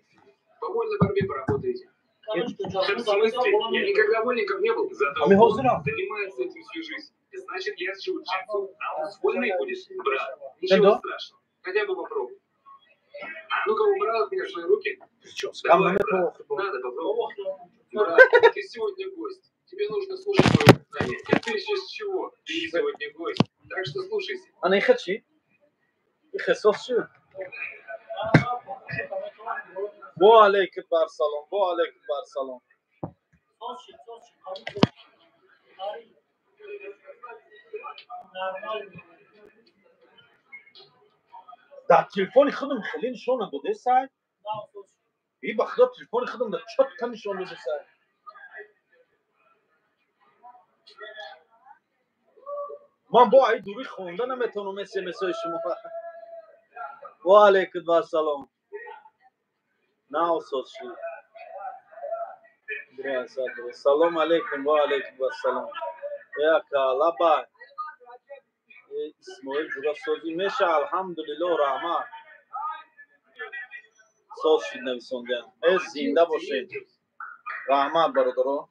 По вольной борьбе поработаете. В смысле? Я никогда вольником не был. Зато А мы он узнаем. занимается этим всю жизнь. Значит, я сживу джинсу, а он с вольной будет. Брат, Да. ничего страшного. Хотя бы попробуй. А ну-ка, убрал от меня свои руки. Давай, брат, надо попробовать. Брат, ты сегодня гость. Тебе нужно слушать мое указание. А ты еще с чего? Ты сегодня гость. Так что слушайся. ана иха чи ихе соз шуд бо алейкум барсалом бо алейкум барсалом در تلفن خودم خیلی نشون داده سعی این بخدا تلفن خودم در چت تا نشون داده سعی من با این دوری خونده نمیتونم SMS شما و علیکم السلام نه سوشی سلام علیکم و علیکم السلام یا کالا با اسماعیل جورا سازی میشه الحمدلله رحمت ساز شد نویسنده زنده باشید رحمت برادرو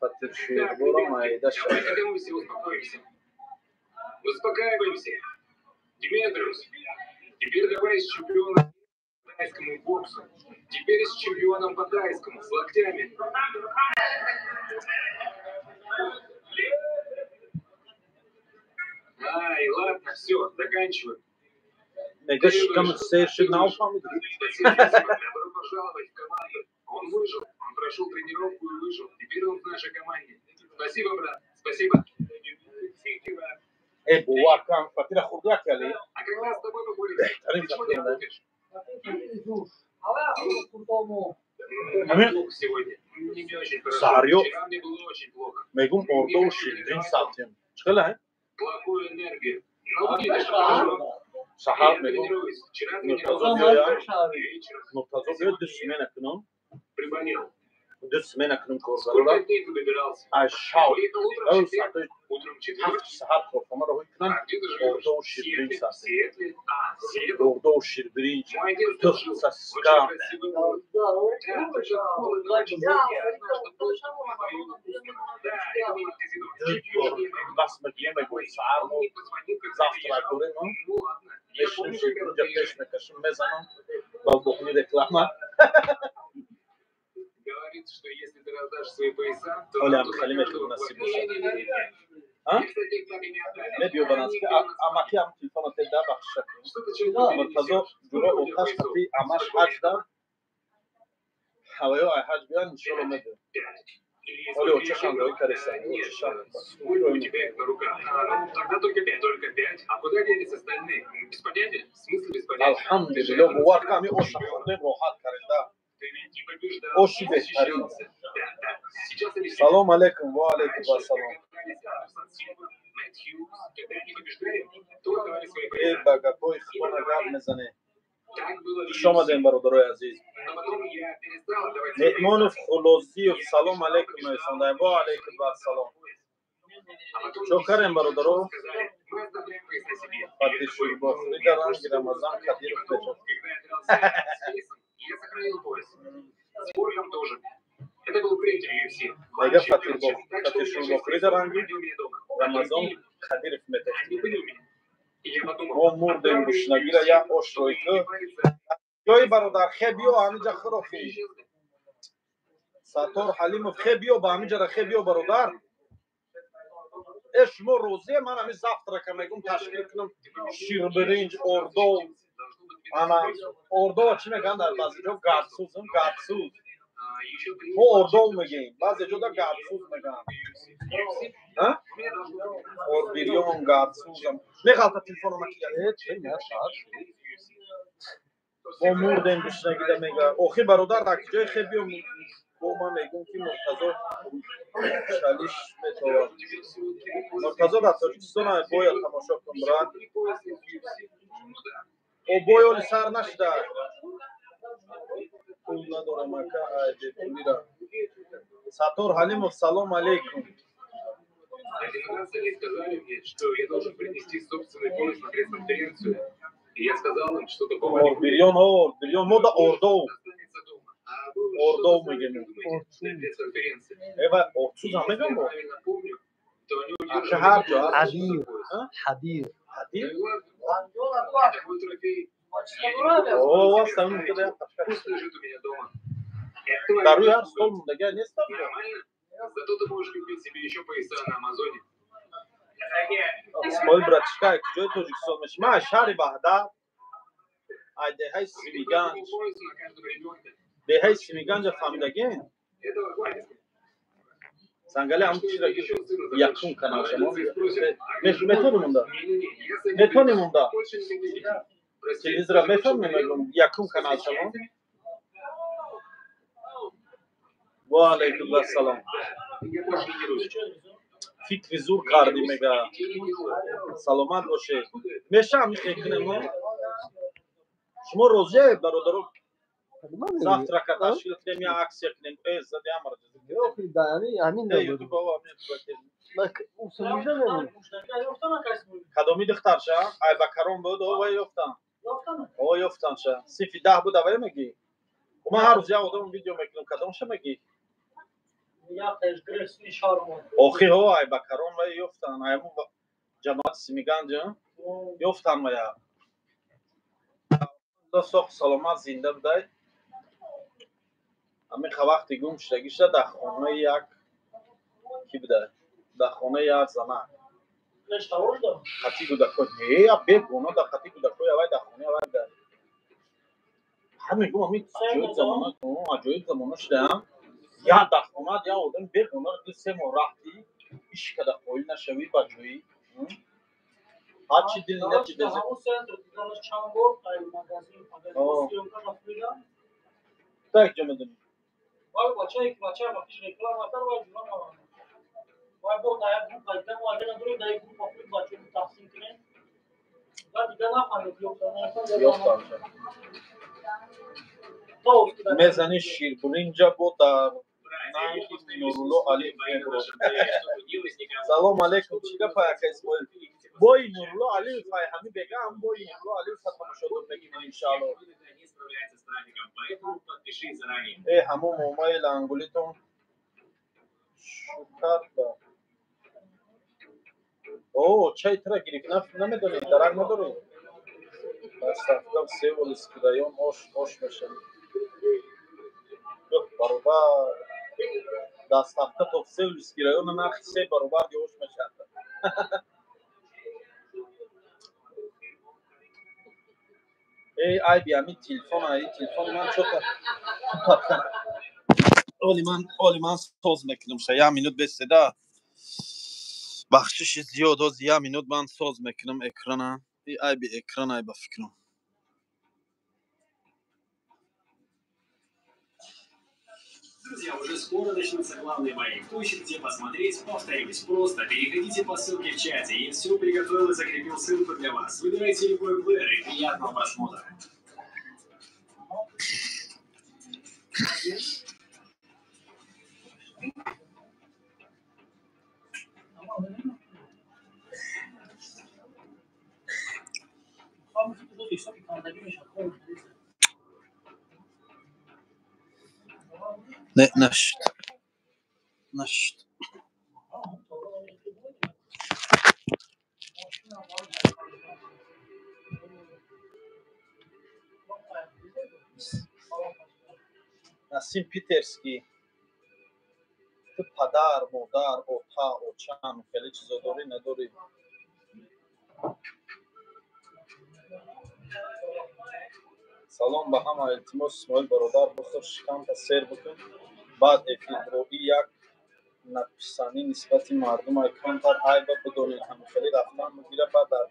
فتر شیر برو مایده شد Успокаиваемся. Диметриус, теперь давай с чемпионом по тайскому боксу. Теперь с чемпионом по тайскому, с локтями. Ай, ладно, все, заканчиваю. Спасибо, добро пожаловать в команду. Он выжил, он прошел тренировку и выжил. Теперь он в нашей команде. Спасибо, брат, спасибо. بوا کام فکر خورده کلی А когда с тобой поговорим, بهترین почему فکر не نه купишь? همین Плохо сегодня. Мне не очень хорошо. Сарьё. Вчера мне было очень плохо. میگم ارده و شیرین ساعتیم چقدر Плохую энергию. Но видишь, хорошо. سحاب Я میگم тренируюсь. Вчера مرتضی тренировался. بیاید Вечером مرتضی بیاید دست می نکنم приболел. دست می نکنم Сколько کارگاه дней ты добирался? از شاو Приехал او утром в четверг. ساعت Утром в четверг. هفت ساعت خواهم رو کنم А где ты ارده живешь? و В شیرین Сиэтле? В ساعتیم Сиэтле? А, Сиэтл. ارده و شیرین Мой отец تو там жил. Очень سسکا красивый город. Да, только холодно, очень жарко. Я знаю, что больше твою вкусную. Да, это было казино. بس میگیم میگوی سعر Он و мне позвонил, когда زفت приезжал. را کنیم Ну ладно. Я میشنیم помню, شیرین когда جا приезжал. پیش میکشم میزنم با بخونی رکلامه Говорит, что если ты раздашь свои пояса, то Оля, нам туда Халиме, каждого у нас платить. и Не-не-не-не. А? Я, кстати, их так и не отдали. نه بیو بناس که Они اما کی هم تلفن تدا بخش کنیم Что ты через مرتضی جورا اوقاش خطی اماش حج دار هوایو ای حج بیان انشالله میده Оля, вот чешам давай кариса, вот чешам. Сколько у тебя их на руках? Ну, тогда только 5. Только 5. А куда делись остальные? Без понятия? В смысле без понятия? الحمدلله بوار کمی اوش خوردیم راحت کرده Ты ведь не побеждал. اوشی بهترین Защищался. Да, да. Сейчас они سلام علیکم و علیکم و سلام Мэтт Хьюз, когда они побеждали, то отдавали свои ای пояса. بگپوی خونه گرد میزنه Так было в شما دین برادرای عزیز Но потом я перестал отдавать свои مهمان пояса. خلاصی و سلام علیکم میسنده و علیکم و سلام А потом شکرم برادرو сказали, мы оставляем пояса себе. فتی شوربا فریده رنگ رمضان И کدیر потом, بجد когда я дрался с Фейсом, я сохранил пояс. С Боргом тоже. Это был третий UFC. Мега Матч Фатир чемпионшип. Бог. Так что у Фатир меня Шурбах 6 Фрида поясов, Ранги. они у меня дома. رمضان Другие, کدیر میتفت они были у меня. И я подумал, ما مردیم گوشنگیره یا اوش روی که جای برادر خیبیو همینجا خرافی ساتور حلیموف خیبیو با همینجا خیبیو برادر اشمو روزی من همی زفت را که میگم تشکیل کنم شیر برنج اردو انا اردو چی میگن در بعضی جا گردسوز ما اردو میگیم بعضی جا در گردسوز میگن اور بیریون گردسوزم میخواد تلفن ما کیه چه نه شاید ما مردیم گوشنگیده میگه اوخی برادر در جای خیبیو با ما میگم که مرتضی شالیش میتوان مرتضی در تاجیکستان های باید تماشا کن برد او باید سر نشده پول ندارم اکا عیده پولی را ساتور حلیموف سلام علیکم Один раз они сказали мне, что я должен принести собственный пояс на пресс-конференцию. И я сказал им, что такого не اور بیریون ما در اردو останется дома. А вы اردو что-то میگیم думаете для пресс-конференции? ایوه ارتوز هم Если میگم я با правильно помню, то они اکا هر удерживали جا حدیر حدیر حدیر Ну и ладно, такой трофей. او واسه اون میگه Пусть лежит у меня дома. Это در روی твоя هر заслуга. стол مونده نیست Нормально? Зато ты можешь купить себе еще пояса на Амазоне. اسماعیل براتشکا کجای تاجیکستان میشه من از شهر بهدر ایده های У меня سیمیگنج по поясу на каждого ребенка. ده های سیمیگنج فهمیدگین Этого хватит. سنگله هم Что چی если را еще сына یکون захочешь? کنم شما Родители спросят, а где же متونی папа? مونده Не-не-не, я с этим متونی مونده больше не буду. телевизора мефҳамем якум канал шумо ва алайкум ассалом фикри зур кардӣ мега саломат бошед мешам мехекунем шумо розиед бародаро завтра ка ташкил кунем я аксия кунем зади амр кадоми духтарша айбакарон буд ова ёфтан ова ёфтанша сифи 10 буд авая мегӣ ман ҳар рӯз як одам видео мекунам кадомша мегӣ охи ҳо айбакарон ва ёфтан айму ҷамоати симиганҷ ёфтан мая сох саломат зинда будай амиқа вақти гум шудагӣ шуда дар хонаи як ки будай дар хонаи як занак хати гудакҳо бегона дар хати гудакҳои авай дар хонаи авай будай ҳамин гум ҳамин аҷоиб замона шудаам як дар хона як одами бегона ду се моҳ рафтӣ иш када қоил нашавӣ ба ҷоӣ ҳарчи дил начи дези так ҷо медонӣ мезани ширбуринҷа бо дар нанги нурулло али салом алейкум чӣ гапа ака исмоил бои нурулло алиев ҳами бегам бои нурулло алиев тамошодор мегирем иншаалло ҳамо момаи лангулитон шукарда чай тра гирифт намедонед дарак надоред дастафтам севоли скидаён ош мешавед баробар дастафта то севоли скидаёна нархи 3 баробари ош мешавад айби ҳамин телефони ман чота оли ман соз мекунам ша 1 минут беседа бахшиши зиёд ҳози 1 минут ман соз мекунам экрана айби экран айба фикрам Друзья, уже скоро начнутся главные бои. Кто ищет где посмотреть, повторюсь, просто переходите по ссылке в чате. Я все приготовил и закрепил ссылку для вас. Выбирайте любой плеер и приятного просмотра. Не, нашд. Насим Питерский. Ты падар, модар, ота, очан, хеле чизо дори, надори. салом ба ҳама илтимос исмоил бародар бухур шикамта сер букун баъд эфирроӣ як написанӣ нисбати мардум айконтар айба бидонед ҳамихелӣ рафтан мегира ба дар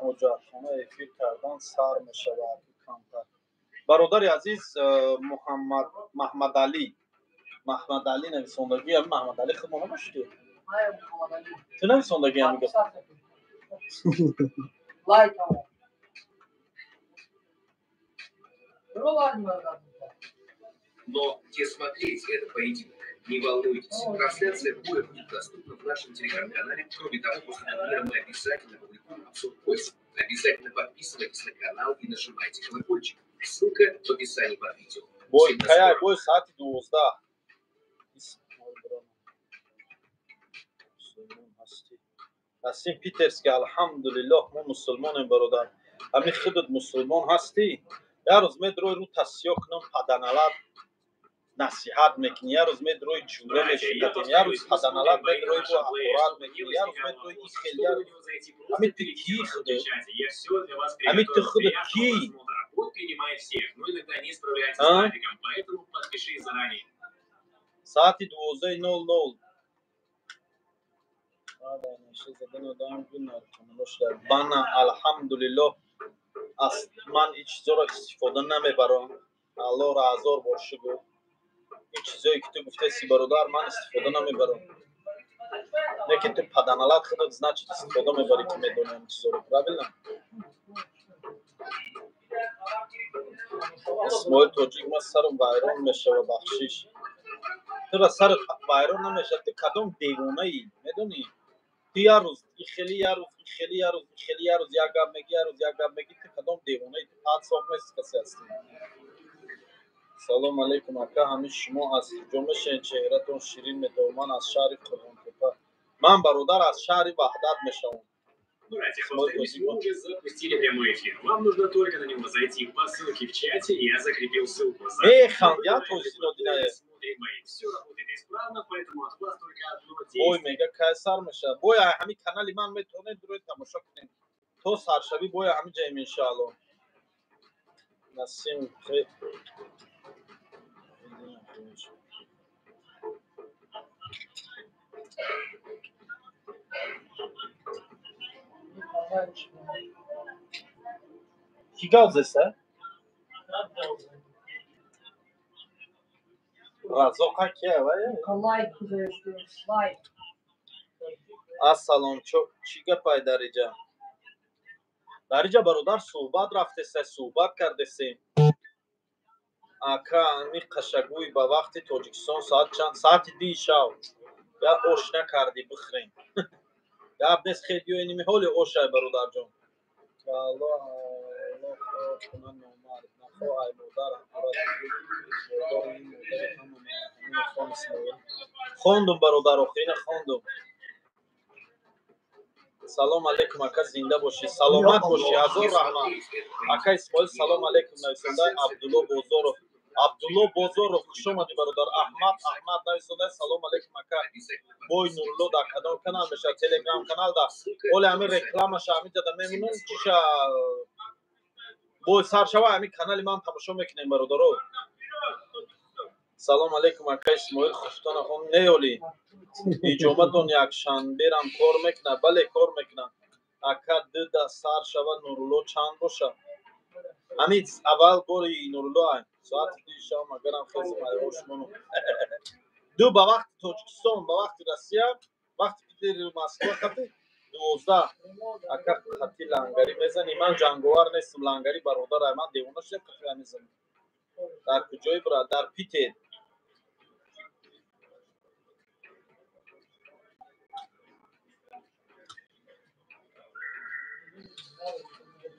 муҷоҳатхона эфир кардан сар мешавад камтар бародари азиз маҳмадалӣ нависондагӣ ҳам маҳмадалӣ хуб монабошти ту нависондагӣ ҳам мегӯфт Но где смотреть этот поединок? Не волнуйтесь, трансляция боя будет доступна в нашем телеграм-канале. Кроме того, после турнира мы обязательно публикуем обзор пояса. Обязательно подписывайтесь на канал и нажимайте колокольчик. Ссылка в описании под видео. Бой саати 12. Насим Питерский, алҳамдулиллоҳ мо мусулмонем бародар. Ҳамин худат мусулмон ҳастӣ? Я рӯз медрои рӯ тасьё кунам паданалар насиҳат мекунӣ, я рӯз медрои ҷура мешикатем, я рӯз паданалар медрои бо ақорат мекунӣ, я рӯз медрои ихел, я рӯз ҳамин ту ки худе ҳамин ту худат ки саати 12:00 бана алҳамдулиллоҳ من این چیزا را استفاده نمیبرم. الله را هزار بار شکر. این چیزایی که تو گفتی برادر من استفاده نمیبرم. نه که تو پدنالات خودت значит استفاده میبری که میدونی این چیزا رو. правильно؟ اسماعیل توجیک ما سرم وایران میشه و بخشش. تو را سر وایران نمیشه. تو کدام دیوانه ای میدونی؟ تو یه روز خیلی یه روز یک گپ میگی تو کدام دیوانه ای؟ پاد صاف نیست کسی هستی. سلام علیکم اکا همه شما از کجا میشین؟ چهرهتون شیرین میدارم. از شهر قربان‌تپه. من برادر از شهر وحدت میشم. Братья, повторюсь, мы уже запустили прямой эфир. Вам нужно только на него зайти по ссылке в чате, и я закрепил ссылку. Я тоже смотрим мои. Все работает исправно, поэтому от вас только одно действие. Бой мега кайсар меша. Бой ҳами канали ман метавонед дурои тамошо кунед. То саршавӣ бой ҳами ҷаем иншаалло. Насим хе. Ki gavzesa? Razoqa ki avay. Kolay kuzeyişti. Vay. Assalom чӣ гапай дариҷа? Дариҷа бародар суҳбат рафтеса, суҳбат кардесем. Ака ами қашагӯй ба вақти Тоҷикистон соат чанд? Соати 2 шав. Я ош накарди бихӯрем. Гап нест хедиё иними ҳоли ошай бародарҷон. Алло кунан номар нахоҳай модарам. Хондум бародар охирина хондум. Салом алейкум ака зинда боши. Саломат боши. Ҳазор раҳмат. Ака Исмоил салом алейкум нависонда Абдулло Бозоров. Абдулло Бозоров хуш омадӣ бародар. Аҳмад нависонда салом алейкум ака. Бой Нурло дар кадом канал меша? Телеграм канал да. Оли ҳами рекламаша ҳами дада мемонам чиша бой сар шава ҳами канали ман тамошо мекунем бародаро. Салом алейкум ака Исмоил хуштона хон неоли. Иҷоматон якшанберам кор мекунад? Бале кор мекунад. Ака дida сар шава Нурло чанд боша? Ҳамид аввал бори Нурло ай. Соати 2 шав магарам хезм айош моно. Ду ба вақти Тоҷикистон, ба вақти Россия, вақти питери Москва хати 12. Ака хати лангари мезани. Ман ҷанговар нестам, лангари бародарай. Ман девона шудам хати мезанам. Дар куҷои брат? Дар Питер.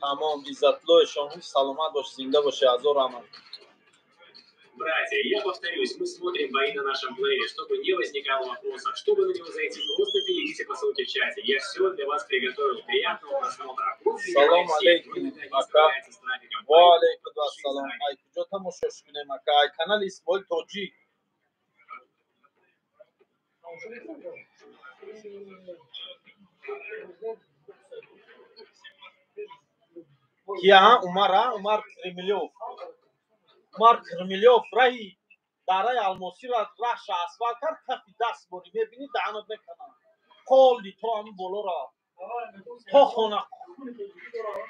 Тамом Иззатлои Шоҳӣ саломат бош, зинда боши. Ҳазор раҳмат. Братья, я повторюсь, мы смотрим бои на нашем плеере, чтобы не возникало вопросов. Чтобы на него зайти, просто перейдите по ссылке в чате. Я все для вас приготовил. Приятного просмотра. Салом алейкум ака. Ва алейкум ассалом. Ай куҷо тамошош кунем ака? Ай канали Исмоил Тоҷик. Кия Умар Кремлёв. Умар Кремлёв раҳи дараи алмосӣ ра раҳша асфал кард, кафи даст борӣ мебинӣ даънат мекунад. Қолди то ҳамин болора.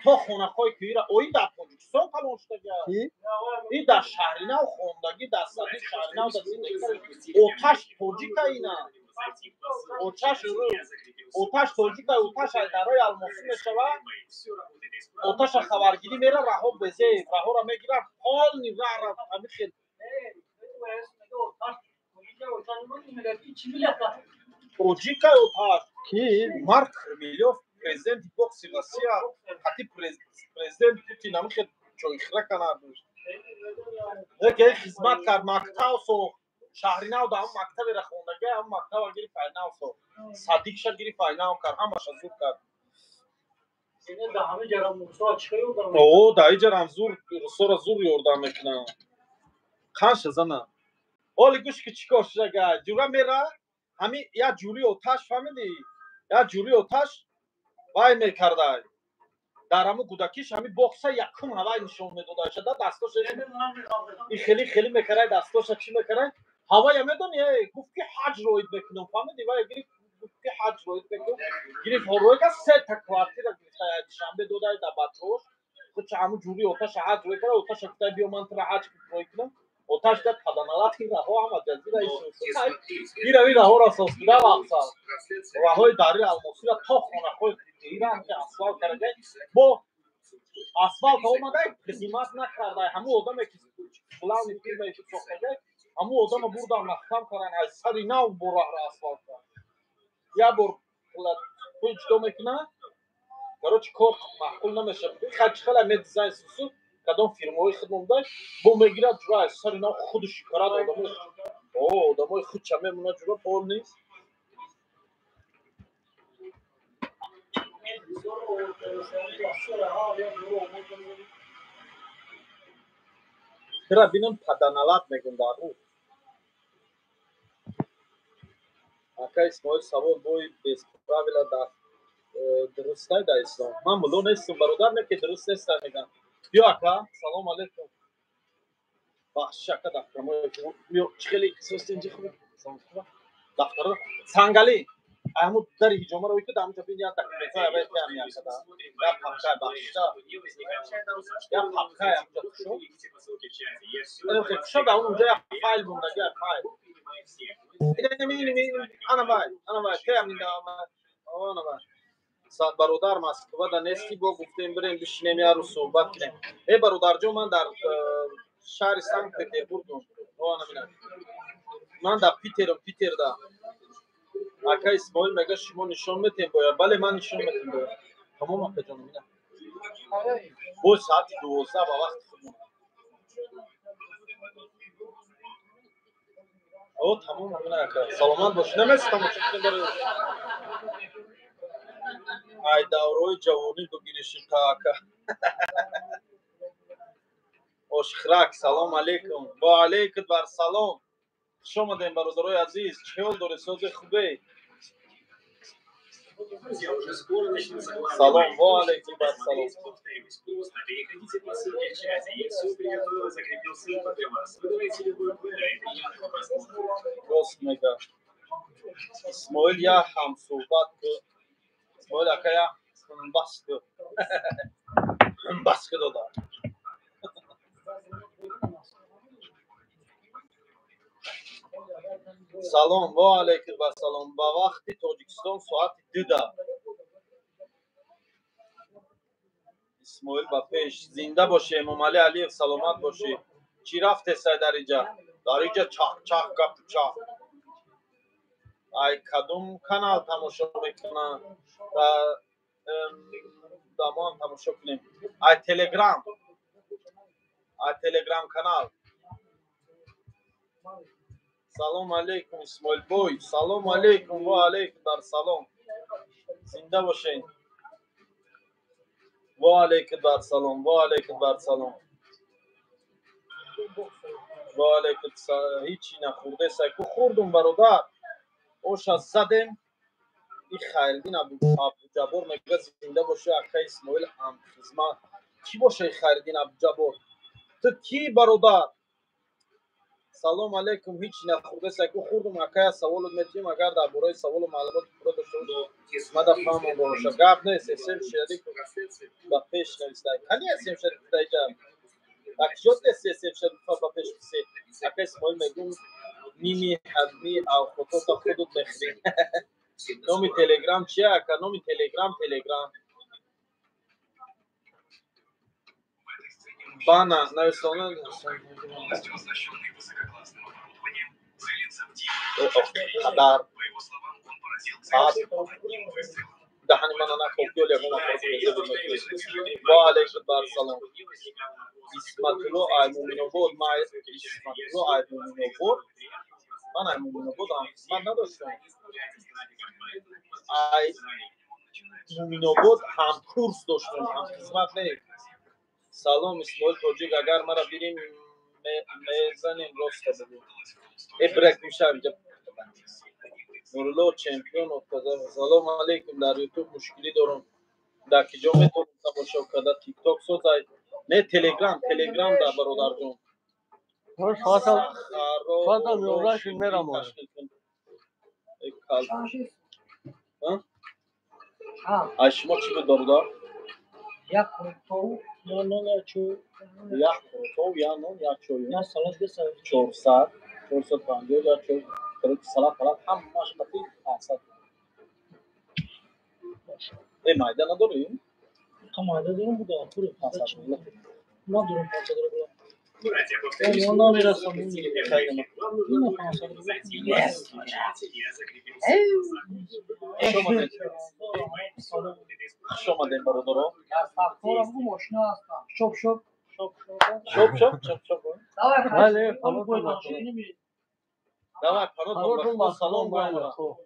То хонақҳои кӯира. Ои дар Тоҷикистон калон шудагӣ. И дар Шаҳринав хондагӣ, дар садди Шаҳринав дар зиндагӣ кард. Оташ тоҷика ина. Оташ тоҷика, оташ ай дарои алмосӣ мешавад. Оташа хабаргирӣ мера, раҳо безе, раҳора мегирад. Ҳолни раҳра ҳамин хел. Тоҷика оташ. Ки? Умар Кремлёв, президенти бокси Россия. Хати президент Путин ҳамин хел чойхира канад. Яке хизмат кард, мактаб сохт. Шаҳринав да ҳамин мактаберо хондагӣ, ҳамин мактаба гирифт файнал сохт. Саддиқша гирифт файнал кард, ҳамаша зуд кард. О, да иҷарам зур, русора зур ёрдам мекунам. Қанша зана? Оли гӯш ки чӣ кор шудага? Ҷура мера, ҳамин як ҷури оташ фаҳмидӣ? Як ҷури оташ вай мекардай. Дар ҳамин кӯдакиш ҳамин бокса якум ҳавай нишон медода. Шада дастоша и хели мекарай, дастоша чӣ мекарай? Ҳавая медони, гуфт ки ҳаҷ роид мекунам. Фаҳмидӣ? Вай гирифт гуфт ки ҳаҷ роид мекунам. Гирифт ҳороика 3 та квартира гирифта. Душанбе додай дар Батрош. خود چه همون جوری آتش حج روی کنه آتش افتای بیا من تر حج روی کنم آتش داد خدانالات این راه هم جزیره ایسوس این راه را ساز کده وقتا راههای داری الماسی را تا خانه خود ایران که اسفال کرده با اسفالت اومده خدمت نکرده همون آدم که فلان فیلم که ساخته همون آدم بردن مختم کردن از سر نو براه را اسفالت کرد یا بر پول چطور میکنه короче کار معقول نمیشه خرج خیلی می دیزاین سوسو کدام فیرمای خودمون داشت با میگیرد جورا از سر اینا خودش کارد آدمای خود چه میمونه جورا پول نیست چرا بینم پدنالات میگن در او اکا اسماعیل سوال بوی بیس پراویلا در درست های در اسلام من ملو نیستم برادر نه که درست نیست میگن بیا اکا سلام علیکم بخش اکا دفتر بیا خیلی سوست اینجا خوبه دفتر سنگالی احمد در هجومه رو که دام چپین یا تکلیف های باید که همین اکا یا پاکای بخشتا یا پاکای همجا شو شو اون اونجا یا فایل بونده یا فایل انا باید که همین دام آنا باید ساعت برادر مسکوه در نستی با گفتیم بریم بشینیم یا رو صحبت کنیم ای برادر جو من در شهر سنگ پتربورگم من در پیتر در اکا اسماعیل میگه شما نشان میتیم باید بله من نشان میتیم باید تمام اکا جانو میدم با ساعت 12 با وقت خودمون او تمام همین اکا سلامت باش نمیست تماشا کنیم برای ای دوروی جوانی بگیرشی تا اکا اشخرک سلام علیکم با علیکم بر سلام شما دیم برادرای عزیز چهل داره سوز خوبه سلام و علیکم بر سلام راست میگه اسماعیل یا هم صحبت که اسماعیل اکا یا بس که داده سلام و علیکم و سلام با وقت تاجیکستان ساعت 2 اسماعیل با پیش زنده باشه امام علی علیه سلامت باشه چی رفته سای در اینجا چاق گپ چاق ای کدوم کانال تماشا میکنن دامان تماشا کنیم ای تلگرام کانال سلام علیکم اسماعیل بوی سلام علیکم و علیکم در سلام زنده باشین و علیکم بر سلام و علیکم بر سلام و علیکم هیچی نخورده سایکو خوردم برادر اوش از زدم این خیردین عبدالجبار میگه زنده باشه اکا اسماعیل هم خدمت چی باشه خیردین عبدالجبار تو کی برادر سلام علیکم هیچ نخورده سایکو خوردم اکا سوال میتیم اگر در برای سوال و معلومات پورا داشته باشید ما دفعه باشه گپ نیست اسم شریک با پیش نوشته کنی اسم شریک دیگه اکشوت اسم شریک با پیش بسی اکا اسماعیل میگم نیمی حدمی او خطوط خودت بخری نومی تلگرام چیه اکا نومی تلگرام بانا نوستانه خبر ساعت دهانی من انا کوکیول یکم با علیکم بر سلام اسمتلو ایمومینو بود ما اسمتلو ایمومینو بود من ایمومینو بود من نداشتم ایمومینو بود هم کورس داشتم هم خدمت نه سلام اسماعیل توجیگ اگر مرا بیریم میزنیم راست بگو ابرک میشه اینجا نورلو چمپیون افتاده سلام علیکم در یوتیوب مشکلی دارم در کجا میتونم تماشا کنم تیک تاک سوزای نه تلگرام در برادر جون فاطمه میوراش میرم کال ها شما چی بود برادر یک قرطو نه نه نه چو یک قرطو یا نون یا چوی یا سالاد بسازی 400 450 یا چوی قرط سلام فلان همش قطعی 500 ای مایده نداری؟ مایده دارم بوده پوره 500 ندارم 500 رو بودم Братья Я повторились, не раз чтобы сам теперь خیلی Ну, 500 رو зайти в Yes. я закрепил себя. شما دید شما دید برادرو سفارم بو ماشینا هستم شب شب شب شب شب شب شب давай بله، خلاص خلاص باید خلاص. نمیری давай پناه با سلام باید گویم خب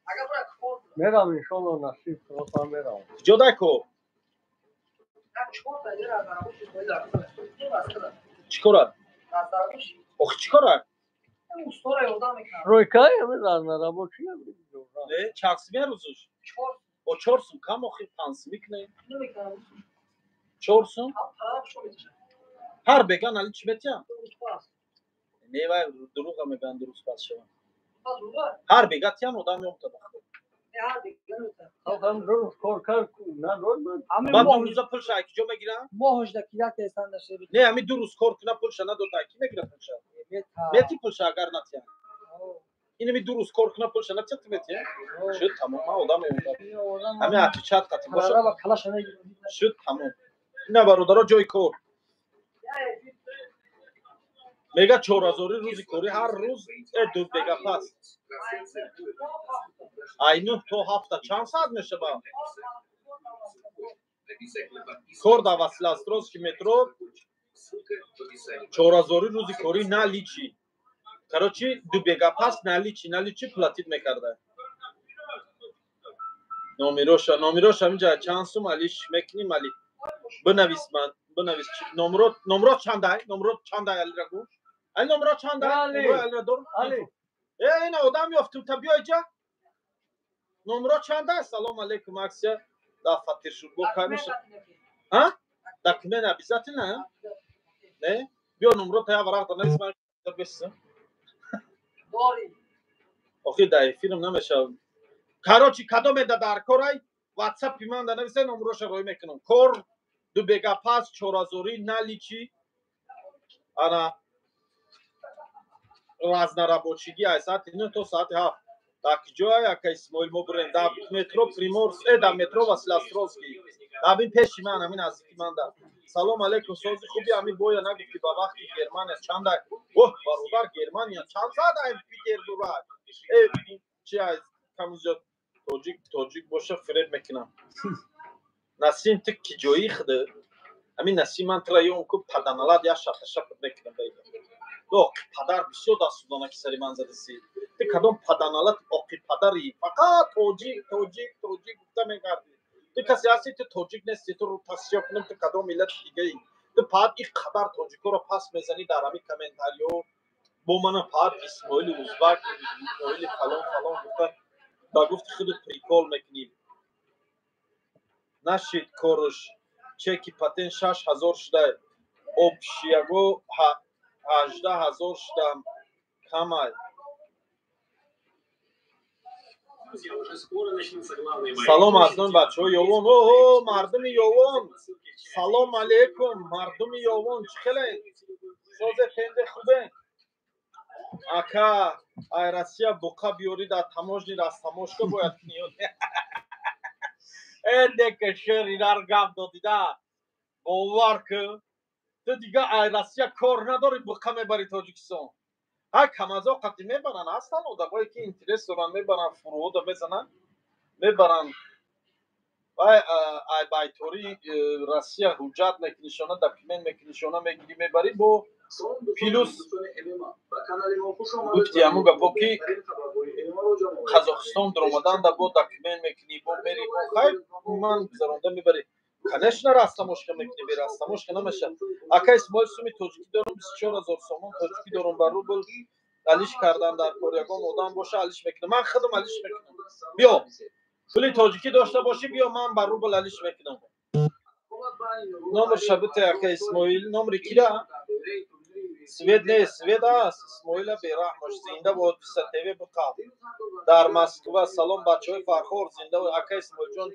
اگه برای کفر میرم انشالله نصیب کنم میرم جدا کو چهار تا یه از عربوش باید دارم این واسه چیکاره از عربوش آخ چیکاره این استوره یادم میکنم رویکای میزن نرم چی نه چاکسی روزش چهار o 4 sum kam o 5 mikne نمیکنم 4 sum طرف شو میشه har began ali chbetya باز ne va duruga me ben durus pas shava باز رو بر har begat yan odam yom ta bakh هر دیگه نمیکنم هم درست کار کرد نه درست همه ba ماه duruza pul sha ki jo megira ماهش دکیات هستند داشته ne ami durus kor kna pul sha na do ta ki megira pul sha meti pul sha gar nat yan ine mi durus kor kna pul sha na chat meti shud tamam ma odam yom ta ami ati chat qati باشا bosha با کلاش نگیرید shud tamam ina barodaro joy kor mega 4000 ruzi kori har ruz e du bega pas aynu to hafta chand saat meshe ba kor da vaslastrovski metro Ссылка в описании. 4000 ruzi kori na lichi короче du bega pas na lichi platit mekarda номироша миҷа чанд сум алиш мекни мали бинавис ман бинавис номрот чандай номрот чандай алира гу ай номрот чандай номрот алира дор علی ина одам ёфтум та биё иҷа номрот чандай салом алейкум аксия да фатир шуд бо камиша ҳа документ обязательно не биё номрот я варақта навис ман бесам داری охи да эфирам намешавам короче кадомеда дар корай ватсапи ман да нависа номроша рой мекунам кор ду бега пас 4000 наличи ана разнорабочиги ай саати 9 то саати 7 так ҷоя яка исмоил мо бурем да метро приморс да метро василастровский абин пеши ман амин наздики ман да салом алейкум сози хуби амин боя нагуфти ба вақти германия чанда оҳ бародар германия чанд саат ай питербург чи ай камузё тоҷик боша фиреб мекунам насим ту ки ҷои худы амин насим ман тра ём ку паданалад я шапашапат мекунам до падар бисёр дастудона ки сари ман задаси ту кадом паданалад оқи падари фақат тоҷик гуфта мегарди ту касе ҳасти ту тоҷик нести ту рӯпасиё кунам ту кадом миллати дигаи ту паат ин қадар тоҷикоро пас мезанӣ дар ҳамин комментариҳо бо мана паат исмоили узбак исмоили фалон гуфта ба гуфти худут прикол мекунӣ нашид корш чеки патент 6000 шуда обшияго 18000 шуда камай Друзья, уже скоро начнутся главные мои. салом аз ном бачаҳо ёвон о мардуми ёвон салом алейкум мардуми ёвон чӣ хеле созе пенде хубе ака ай россия буқа биёрид аз таможни растамошка бояд кунӣ эндека шер инар гап додида бовар кун ту дига ай россия кор надори буқа мебари тоҷикистон ҳай камазоқати мебаранд ҳастанд одамое ки интерес доранд мебаранд фурӯда мезананд мебаранд ай байтори россия ҳуҷҷат мекунишона документ мекунишона мегирӣ мебарӣ бо плюс гуфти ҳамун гапо ки қазоқистон дуромаданда бо документ мекунӣ бо мери бо хай ман гузаронда мебарӣ конечно растамошка мекунӣ бе растамошка намешад ака исмоил суми тоҷикӣ дорам 24000 сомон тоҷикӣ дорам ба рубл алиш кардан дар кор ягон одам боша алиш мекунам ман худам алиш мекунам биё пули тоҷикӣ дошта бошӣ биё ман ба рубл алиш мекунам номер шабите ака исмоил номери кира свет не свет аст исмоила бераҳмаш зинда бо тв буқаб дар москва салом бачаҳои фархор зинда ака исмоилҷон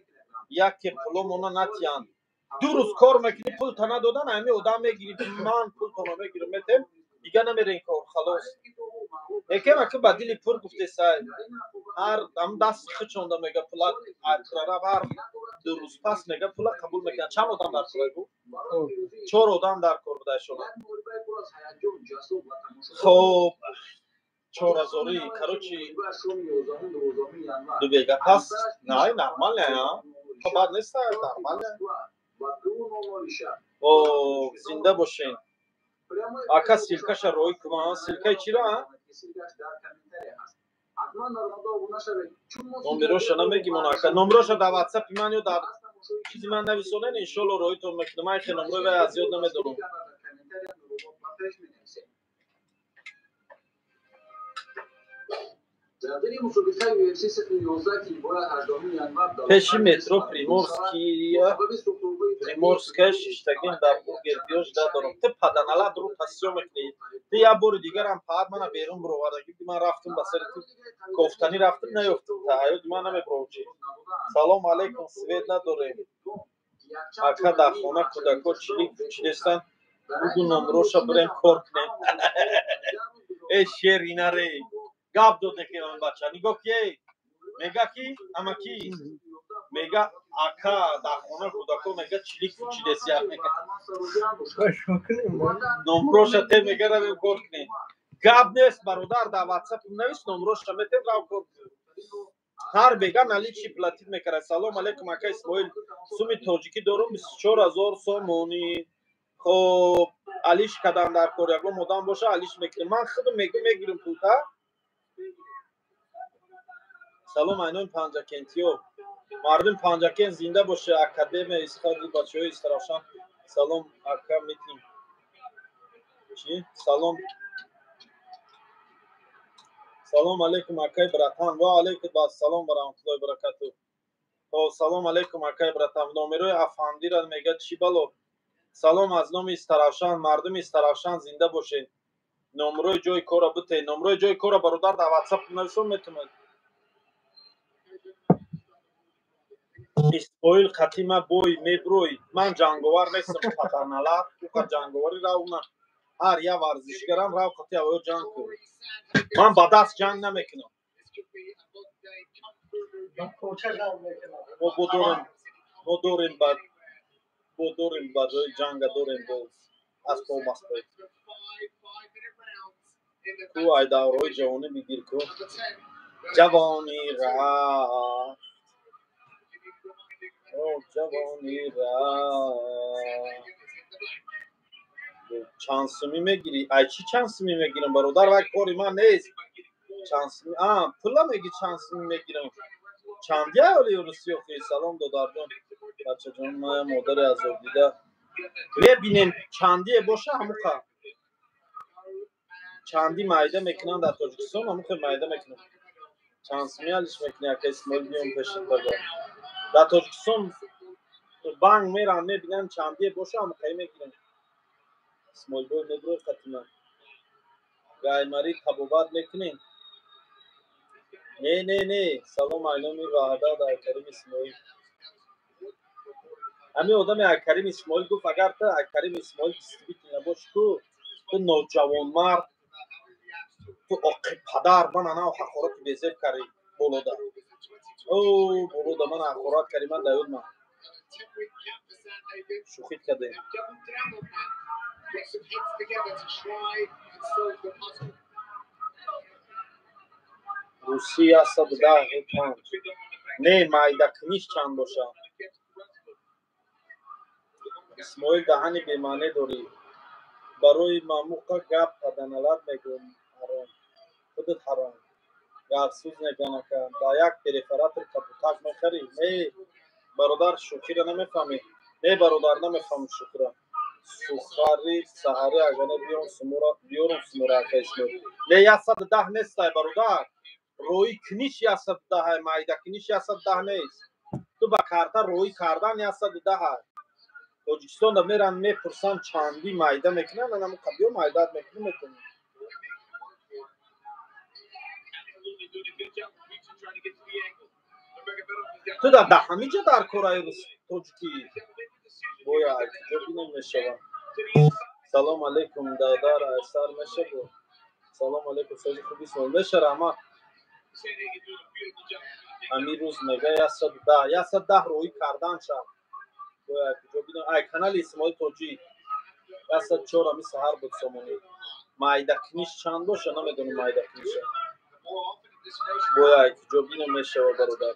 яке пуломона натиянд دو روز کار میکنی پول تا ندادن همه آدم میگیری من پول تا نمیگیرم میتم دیگه نمیره این کار خلاص یکم که بدیلی پول گفته سای هر هم دست خچونده میگه پول اطراف هر دو روز پس میگه پول قبول میکنه چند آدم در کار بود 4 آدم در کار بوده شما خب 4000 کروچی دو بیگه پس نه نرمال نه خب بعد نیست نرمال نه او زنده باشین آکا سیلکش روی کما سیلکای چی را نمبرش نمیگیم اون آکا نمبرش در واتساپ من یا در چیزی من نویسونه ان شاء الله روی تو میکنم من خیلی نمبر و از یاد نمیدونم پیشی مترو پریمورسکش اشتگین در بوگر بیوش دارم تو پدنالا درو تاسیو میکنی تو یا بور دیگر هم پاد من بیرون برو وارگی من رفتم بسر تو کوفتانی رفتم نیفتم تا من نمیبروچی سلام علیکم سوید نداره آکا در خونه کودکو چلیستن بگو نمروشا بریم کار کنیم ای شیر ایناره گاب دوده که من بچه نگاه که میگه کی اما کی میگه آکا در خونه کودکو میگه چلیک چلیسی نمروشا ته میگه رویم کار کنیم گاب نیست برادر در واتساپ نویس نمروشا میتیم رو کار کنیم هر بگه نالی چی پلاتین میکره سلام علیکم آکا اسماعیل سومی توجیکی دارم 24000 سومونی خب علیش کدام در کار یکو مدام باشه علیش میکنه من خودم میگیرم پولتا سلام اینون پنجاکنتیو مردم پنجاکن زنده باشه اکادمی استادی بچه‌های استراشان سلام آکا میتیم چی سلام سلام علیکم آکای براتان و علیکم السلام و رحمت الله و برکاته سلام علیکم آکای براتان نمره افندی را میگه چی بالو سلام از نام استراشان مردم استراشان زنده باشین نمره جای کورا بوده نمره جای کورا برادر در واتساپ نوشتم میتونید اسپویل قتیما بوی میبروی من جنگاور نیستم پترنالار تو جنگاوری را اونا هر یا ورزشگرم را قطعی او جنگ کنم من با دست جنگ نمیکنم ما دوریم بعد دوریم بعد جنگ دوریم باز از پا مستوی تو ای دورای جوانی میگیر کن جوانی را جوانی را چانسمی میگیری ای چی چانسمی میگیرم برادر وقت کاری من نیست چانسمی پولا میگی چانسمی میگیرم چندی اولی روسی اخی سلام دادردم بچه جان مادر عذاب دیده ببینین چندی باشه هموخه چندی مایده میکنن در تاجیکستان هموخه مایده میکنن چانسمی حالش میکنه که اسمال بیام پشت بگم در تاجیکستان بانک میرن میبینن چندی باشه هموخه میگیرن اسمال بیام نبرو قطیما گای ماری تبوبات میکنین نه سلام اینامی وحده در کریم اسماعیل همین آدم کریم اسماعیل گفت اگر تو کریم اسماعیل دیستریبیوت نباش تو نوجوان مرد تو آقی پدر من انا حقارت بیزیب کردی بولودا بولودا من حقارت کردی من دایود من شوخیت کرده روسی هست 10 نه مایده کنیش چند باشه اسماعیل دهنی بیمانه داری برای ماموقا گپ پدنالات میگم حرام خودت حرام گپسوز نگانه کن دا یک پریفراتر کپوتاک میخری نه برادر شوخی را نمیفهمی نه برادر نمیفهم شوخی را سوخاری سهاری اگرانه بیارم سمورا کشمیر نه 110 نیست برادر روی کنیش 110 مایده کنیش 110 نیست تو با کارتا روی کردن 110 تاجیکستان دا میرن میپرسن چندی مایده میکنن انا مقبیو مایدات میکنن تو دا همیجا در کورای تاجیکی боя ҷо бинем мешава. Салом алейкум дадар айсар мешаву. Салом алейкум сози хуби исмоил мешара ама ҳамин рӯз мега 110 роҳӣ кардан шад. боя ҷо бинем ай канали исмоил тоҷӣ 104 ами саҳар буд сомонӣ. майдакниш чанд боша намедонам майдакниша. боя ҷо бинем мешава бародар.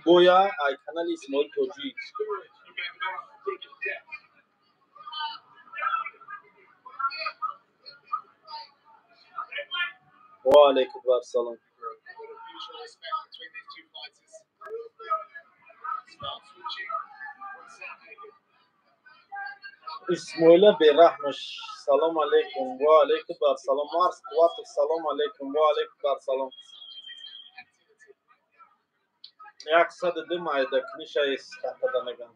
боя ай канали исмоил тоҷӣ. ва алейкум асалом. исмоила бераҳмаш салом алейкум. ва алейкум асалом. марс қувватов салом алейкум. ва алейкум асалом. 102 майдакниша истафода мегам.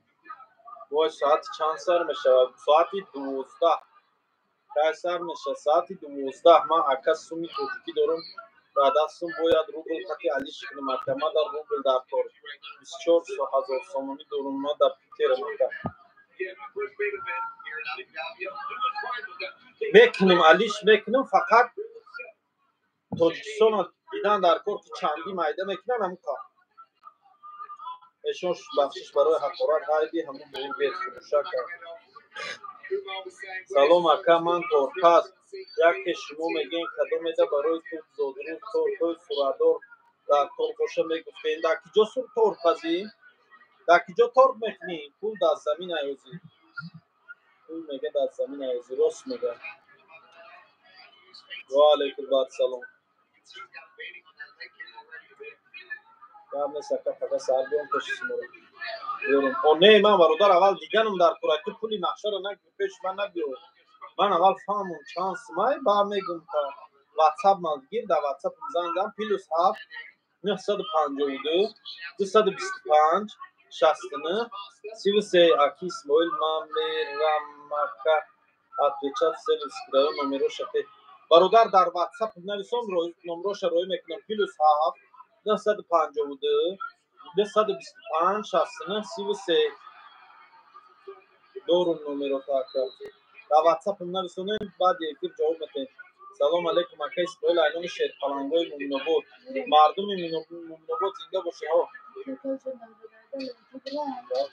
вой соати чанд сар мешавад? соати 12. кай сар меша? соати 12. ман ака суми тоҷикӣ дорум. ба дастум бояд рубл хати алиш кунам. ака ман дар рубл дар кор 24,000 сомонӣ дорум. ман дар питерам ака. мекунем алиш мекунем фақат тоҷикистона дидан дар кор ки чанди майда мекунам ҳамун кор. эшон бахшиш барои ҳақорат ҳайди ҳамун бори бефурӯша кард. салом ака ман торпаз. яке шумо мегӯем кадомеда барои ту зодирӯз той суратдор дар кор боша мегуфтем. дар киҷо сур торпазӣ? дар киҷо торп мекунӣ? пул дар замин аёзӣ. пул мега дар замин аёзӣ. рост мега. ва алейкум асалом. Next aká faqat sarbiyon peşisinde. Diyorum. O ne man barodar aval diganım dar kurakı puli mahşara nak peş ben nak diyor. Man aval famum chans may ba megum ta WhatsApp mal gir da WhatsApp zandan plus haf 952 225 şastını sivse aki İsmail Mameramaka atveçat serviskirayo numero şate. Barodar dar WhatsApp navisom numero şaroy meknam plus haf 952 225 şahsını sivse doğru numara takip. Da WhatsApp'ımda bir sonu بعد bir cevap metin. Salam aleykum akay böyle aynı şey falangoy mumnobot. Mardum mumnobot zinde boşe ha.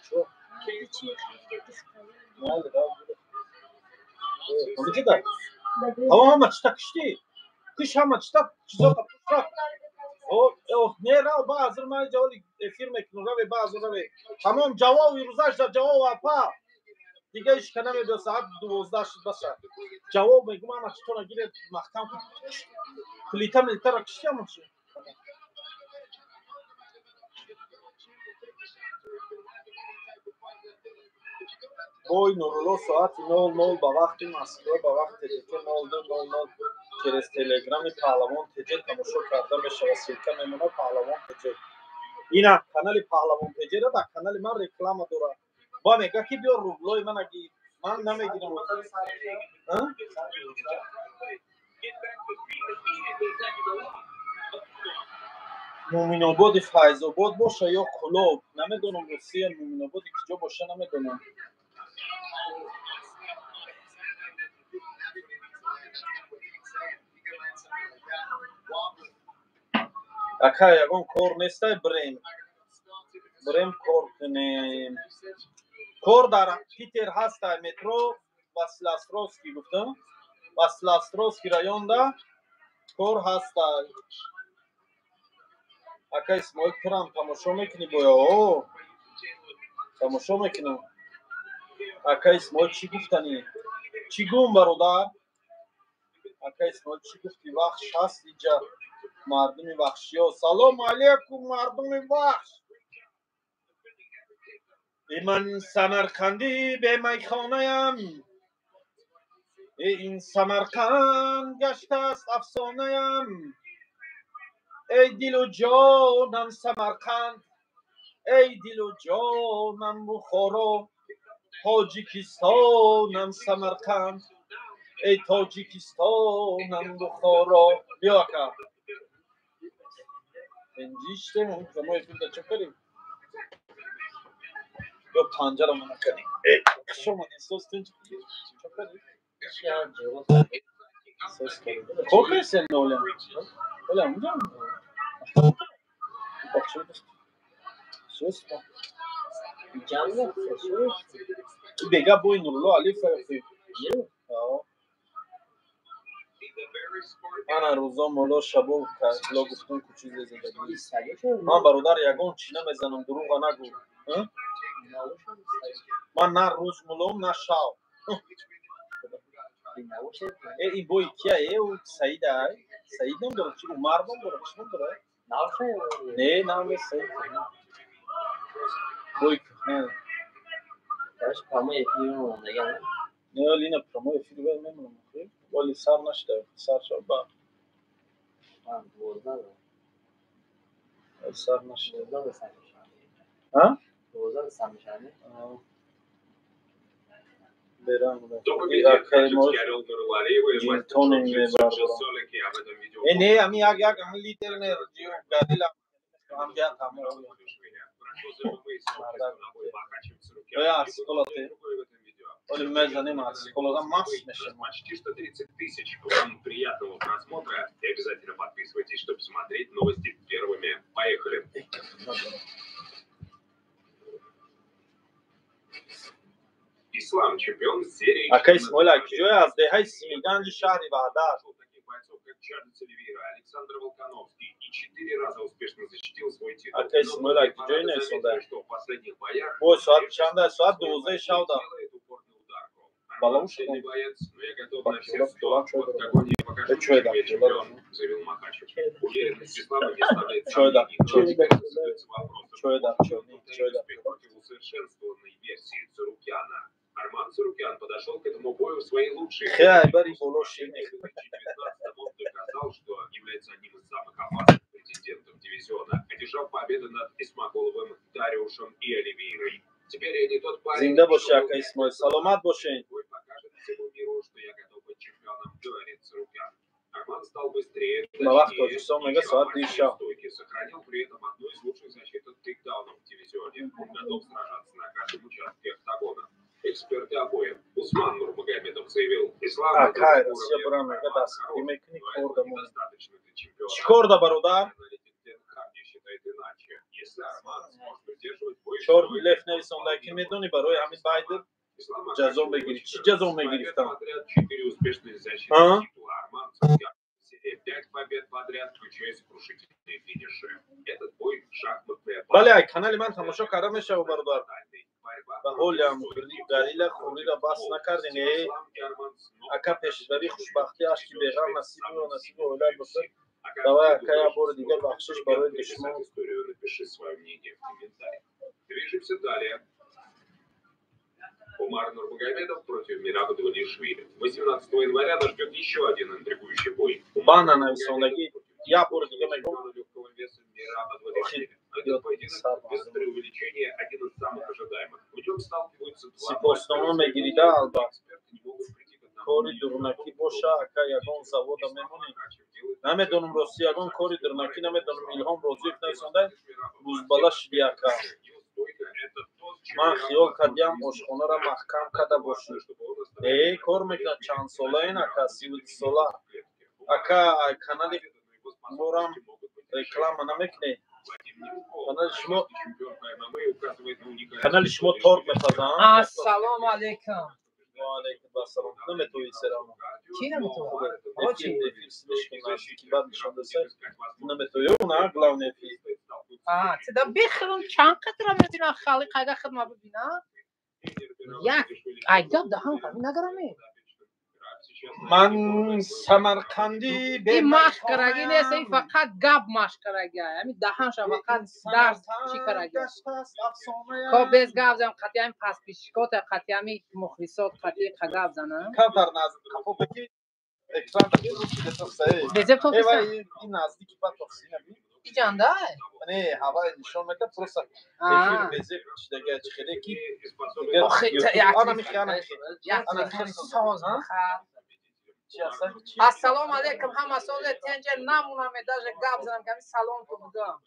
Çok. Nerede daha? Komik de. Hava maçta kıştı. Kış maçta çizota puşta. O ne ra bazı may cevali efir meknura ve bazı ra ve tamam cevap yurzaş da cevap apa. دیگه iş کنم دو ساعت 12 شد بسه جواب میگم اما چطور گیره محکم کلیتا ملیتا را کشتی هم شد boy nurulu saat 00 ba vaqti Moskva ba vaqti که 02:00 через телеграми паҳлавон теҷе тамошо карда мешавад. силка мемонад паҳлавон теҷе. ина канали паҳлавон теҷера дар канали ман реклама дорад. با میگه کی بیار روبلوی من اگه من نمیگیرم مومین آباد فیض آباد باشه یا کلوب نمیدونم روسیه مومین آباد کجا باشه نمیدونم اکا یگون کور نیسته بریم کور کنیم کور در پیتر هست مترو واسلاسروسکی گفتم واسلاسروسکی رایون دا کور هست اکا اسماعیل کرم تماشا میکنی بایا تماشا میکنم اکا اسماعیل چی گفتنی چی گون برادر اکا اسماعیل چی گفتی وحش هست اینجا مردم وحشی ها سلام علیکم مردم وحش من سمرقندی به میخانه‌ام این سمرقند گشته است افسانه‌ام ای دل و جانم سمرقند ای دل و جانم بخارا تاجیکستانم سمرقند ای تاجیکستانم بخارا بیا که انجیشتم زمان ایفیل دا چه کریم یا پنجه رو منکنی شما سس تنج سس کوکر سن نوله ولی اونجا سس جمله دیگه بوی نورلو علی فرقی من هر روزا مولا شبو کلا گفتم که چیز زندگی من برادر یگان چینه میزنم دروغ نگو من نه روز مولام نه شب این بوی کیه او سعید ای سعید نمیدونم چی عمر نمیدونم چی نمیدونم نه نام سعید بوی نه باش پامو یفیرم دیگه نه ولی نه پرومو فیلم نمیدونم ولی سر نشده سر شد با من دوزار سر نشده دوزار سمشانه ها دوزار سمشانه برام До и победителя акаймош Кирилл Нурлариев и мастер Тонин джиу-джитсу мебар Джо Солики об этом видео. не ами як литер не гадила ам я там я сколоте Оли мезани мас сколода мас мешем Почти что 30 тысяч. Вам приятного просмотра и обязательно подписывайтесь, чтобы смотреть новости первыми. Поехали. Ислам чемпион серии. Акай смола киёя аз деҳаи Симиганҷи шаҳри Ваҳдат. Таких бойцов, как Чарльз Оливейра, Александр Волконовский, и 4 раза успешно защитил свой титул. Акай смола киёя не сонда. Что в последних боях Ой, соат чанда, соат 12 шавда. делает упорный удар. Балауш. Сильный боец, но я готов на все Бакчулак, 100. чулак, Вот в погоне я покажу, чё это? чем я чемпион, заявил Махачев. Уверенность Ислама не оставляет Чё это? сомнений, но Чё это? возникает задается вопросом. Чё это? Чё это? Чё это? Успех против усовершенствованной версии Цурукяна. Арман Цурукян подошел к этому бою в своей лучшей Хай бари болоши. В 2019 он доказал, что является одним из самых опасных претендентов дивизиона, одержав победу над Исмагуловым, Дариушем и Оливейрой. Теперь я не тот парень, Зинда боши, Акай Исмоил. Саламат бошин. бой покажет всему миру, что я готов быть чемпионом, говорит Цурукян. Арман стал быстрее, точнее, стойкий, сохранил при этом одну из лучших защит от тейкдаунов в дивизионе. Готов сражаться на каждом участке октагона. Эксперты обоим. Усман Нурмагомедов заявил, ислам Акай, Россия браме, гадас. Примекни корда му. достаточно для чемпиона. Чикорда бародар. Аналитик Дэн Харди считает иначе. Если Арман сможет удерживать бой, чор леф нависонда ки медони барои ҳамин байдр ҷазо мегирӣ. Чӣ ҷазо мегирифтам? 4 успешные защиты А? титула. Арман Цурукян в серии 5 побед подряд, включая сокрушительные финиши. Этот бой шахматная бале ай канали ман тамошо карда мешава бародар. ба ҳолям галила хурира бас накардин э ака пешрави хушбахтӣ ашки беғам насибу насиби оилат бошад давай ака як бори дигар бахшиш барои душмон историю, напиши свое мнение в комментариях. Движемся далее. Умар Нурмагомедов против Мирабы Давлишвили. 18 января нас ждет еще один интригующий бой. бана нависондаги як бори дигар мегӯм Легкого веса Мираба Давлишвили. Этот поединок без преувеличения один из самых ожидаемых. В нем сталкиваются два сипоснома мегирида албат эксперты не могут прийти к одному кори мнению. дурнаки боша ака ягон завода мемонӣ намедонам рости ягон кори дурнаки намедонам илҳом розиев нависонда рӯзбала шиди ака ман хиёл кардиам ошхонаро маҳкам карда бошӣ кор мекунад чандсолаин ака 32 сола ака канали морам реклама намекунед канали шумо торт мепазанд Ассалому алейкум. وعلیکم السلام نمیتونی سلام کی نمیتونه؟ ефир слишком наздики бад нишон десай نمیتونی اون главный ефир تدا بخرم چند قطره میتونم خالی قیده خدمه ببینم یک ایداب ده هم قبی نگرمی من سمرقندی به این مشکرگی نیست این فقط گب مشکرگی همین دهنش فقط درس چی کرگی خب بیز گب زنم قطعی همین پس پیشکات قطعی همین مخلصات قطعی گب زنم کمتر نزدیک خب بگی اکران داری بیزه تو ایوه کسیم این نزدیکی با تفسینه بی ای جانده نه هوای نشان میده پروسا آه. ефир безе دیگه چخیره کی آخه آنا میخیانم یک خیلی ساز بخیر چی هستن السلام علیکم همه سوز تنجه نمونم داشه گب زنم که همین سلام تو بودم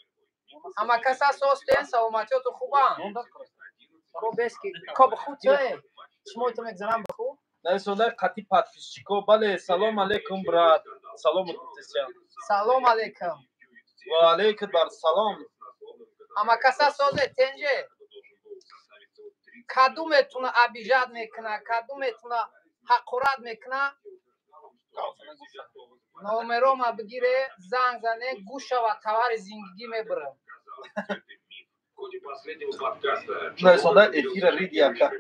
همه کسا سوز تین سلامتی تو خوبم Кобески, кобху ты. Шмой то мегзанам бху. Найсонда қати подписчико. Бале, салом алейкум, брат. Салом муттисян. Салом алейкум. Ва алейкум бар салом. Ама каса созе тенже. Кадуметуна обижат мекна, кадуметуна ҳақурат мекна. номерома бигире, занг зане, гуша ва тавари зиндагӣ мебарам. Найсонда эфира ридияка.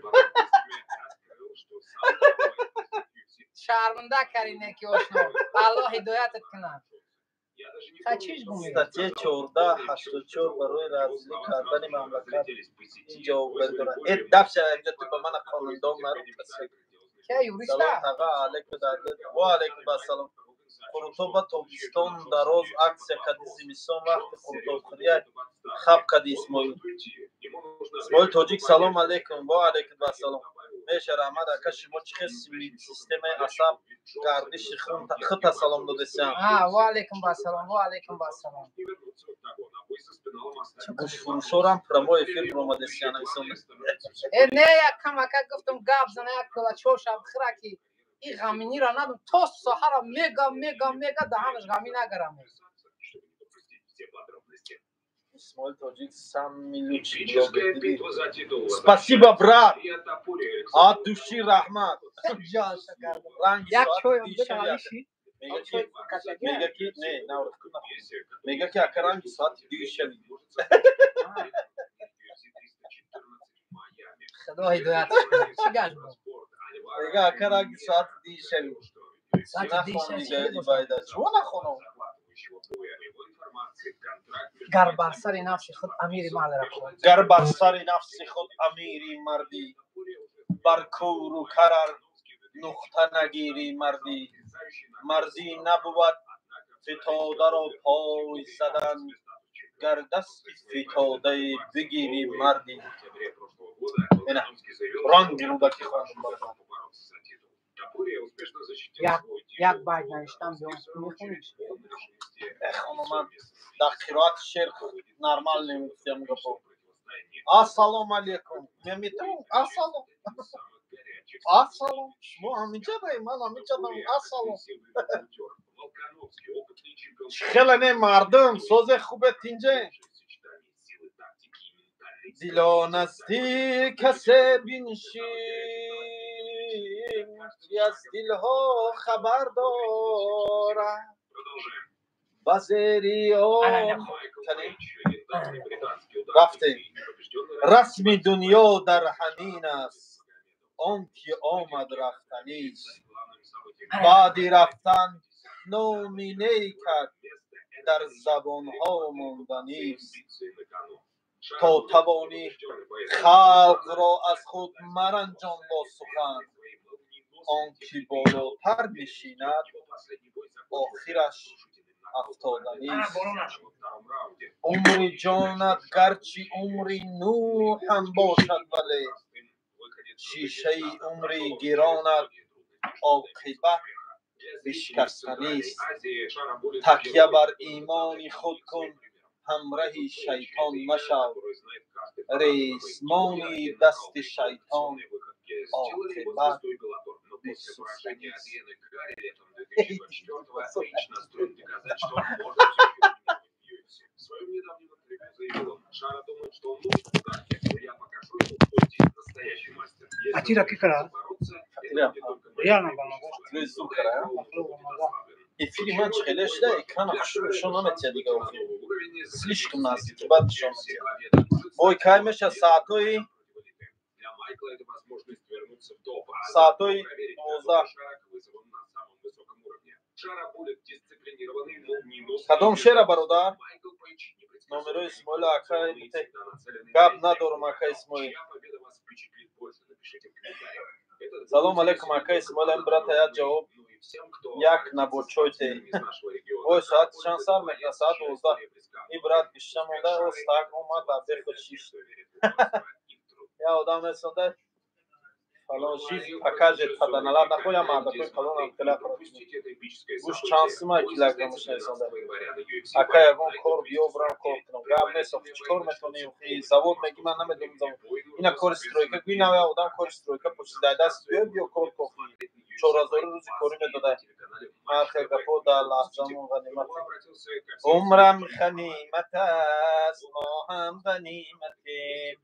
Шарманда карине ки ошно. Аллоҳ ҳидоятат кунад. Чиш гумед? Статья 1484 барои разлик кардани мамлакат инҷо оварда дорад. Дабша инҷо ту ба мана қонундон мард аст. Ке юриста? Салом таға алейкум дадад. Ва алейкум асалом. Қуртоба тобистон дароз аксия кади зимистон вақти қуртобхӯрия хаб кади Исмоил. Исмоил тоҷик салом алейкум. Ва алейкум асалом. Мешар Аҳмад ака шумо чӣ хел системаи асаб гардиши хун хита салом додесиям. Ва алейкум асалом. Ва алейкум асалом. Гӯшфурӯшорам прямой эфир омадесиям. Не якам ака гуфтам гап зана як кулачо шабхира ки ин ғаминиро надум то соҳара мега даҳанаш ғамин нагарам. Исмоил тоҷик 100 миллион. Спасибо, брат. От души раҳмат. Ҷон шакар. Ранги Як соат чойам дишави бетавалиши. мега ки ака ранги соати дишави. Худо ҳидояташ кунад. Чӣ гаш буд? Мега ака ранги соати дишави. Чумо нахонам. гар бар сари нафси худ амири мардра кун. Гар бар сари нафси худ амири мардӣ. Бар кӯру карар нуқта нагирӣ мардӣ. Мардӣ набуд фитодаро пой задан. Гар дасти фитодаи бигирӣ мардӣ. Ина ранги рӯдаки хондам. як байт навиштам мехониш? Хонуман дар қироати шер нормал намегуфтам гапо. Ассалому алейкум. Меметавам ассалом. Ассалом. Шумо ҳаминҷа даем, ман ҳаминҷа дам ассалом. Хеле не мардум, созе хубет инҷа. Дило наздик касе биншин, ки аз дилҳо хабар дорад. базери он рафтем. Расми дунё дар ҳамин аст, он ки омад рафтанист. баъди рафтан номи некат дар забонҳо монданист. то тавонӣ халқро аз худ маранҷон бо сухан, он ки болотар нишинад охираш афтоданист. умри ҷонат гарчи умри нӯҳ ҳам бошад, вале шишаи умри гиронат оқибат бишкастанист. такя бар имони худ кун, ҳамраҳи шайтон машав. ризмони дасти шайтон оқибат бисустанист. Атира ки кара? Реально банага. Зум кара. Эфири ман хеле шуда экрана хушушон наметия дига охир. Слишком наздик бад нишон метия. Бой кай меша саатои 12. Кадом шера бародар? номерои Исмоил ака гап надорум ака Исмоил. салом алейкум ака Исмоил. ам брата як ҷавоб як набочой те. ой соат чанд сар мекна? Соат 12. ин брат биштар монда остак омад ба бехуд шиш. я одам месонда falan jiz pakaj tadanalar da koyam da koy kalon kala buş şansıma kilogramış nesonda akaya gon kor bio bran kortno gavne sof chkor metoni zavod megi man namedum zavod ina koristroyka gwina ya odam koristroyka pochida dast bio kor kofi 4000 روزی کوری داده آخر گپو دا لحظمون غنیمت عمرم غنیمت است ما هم غنیمتیم